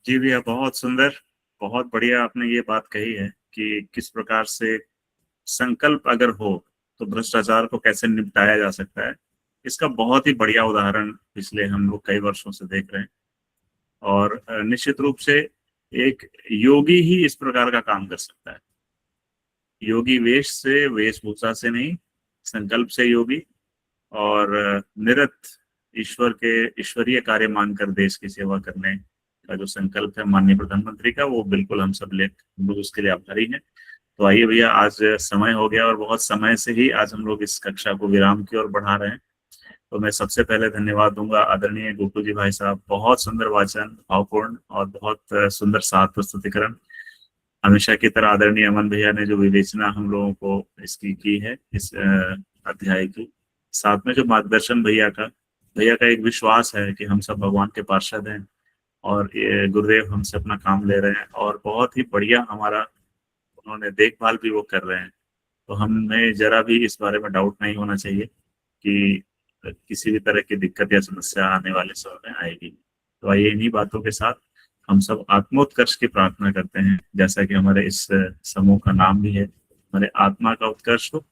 जी भैया, बहुत सुंदर, बहुत बढ़िया आपने ये बात कही है कि किस प्रकार से संकल्प अगर हो तो भ्रष्टाचार को कैसे निपटाया जा सकता है। इसका बहुत ही बढ़िया उदाहरण पिछले हम लोग कई वर्षों से देख रहे हैं। और निश्चित रूप से एक योगी ही इस प्रकार का काम कर सकता है। योगी वेश से, वेशभूषा से नहीं, संकल्प से योगी, और निरत ईश्वर के ईश्वरीय कार्य मानकर देश की सेवा करने का जो संकल्प है माननीय प्रधानमंत्री का, वो बिल्कुल हम सब लोग उसके लिए आभारी हैं। तो आइए भैया, आज समय हो गया और बहुत समय से ही आज हम लोग इस कक्षा को विराम की ओर बढ़ा रहे हैं। तो मैं सबसे पहले धन्यवाद दूंगा आदरणीय गोकुल जी भाई साहब, बहुत सुंदर वाचन, भावपूर्ण और बहुत सुंदर साथ प्रस्तुतिकरण। हमेशा की तरह आदरणीय अमन भैया ने जो विवेचना हम लोगों को इसकी की है इस अध्याय की, साथ में जो मार्गदर्शन भैया का एक विश्वास है कि हम सब भगवान के पार्षद हैं और ये गुरुदेव हमसे अपना काम ले रहे हैं और बहुत ही बढ़िया हमारा उन्होंने देखभाल भी वो कर रहे हैं। तो हमें जरा भी इस बारे में डाउट नहीं होना चाहिए कि किसी भी तरह की दिक्कत या समस्या आने वाले समय में आएगी। तो आइए इन्हीं बातों के साथ हम सब आत्मोत्कर्ष की प्रार्थना करते हैं, जैसा कि हमारे इस समूह का नाम भी है, हमारे आत्मा का उत्कर्ष हो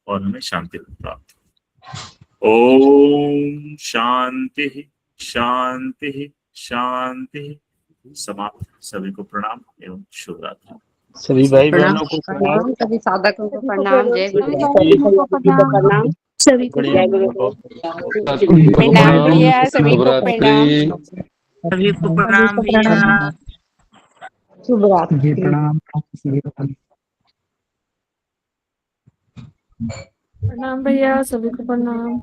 और हमें शांति प्राप्त हो। ओम शांति शांति शांति। समाप्त। सभी को प्रणाम एवं शुभ रात्रि। सभी भाई बहनों को प्रणाम, सभी साधकों को प्रणाम, जय गुरुदेव। प्रणाम सभी को, जय गुरुदेव। प्रणाम भैया, सभी को प्रणाम। सभी को प्रणाम भैया। शुभ रात्रि। जी प्रणाम। प्रणाम भैया, सभी को प्रणाम।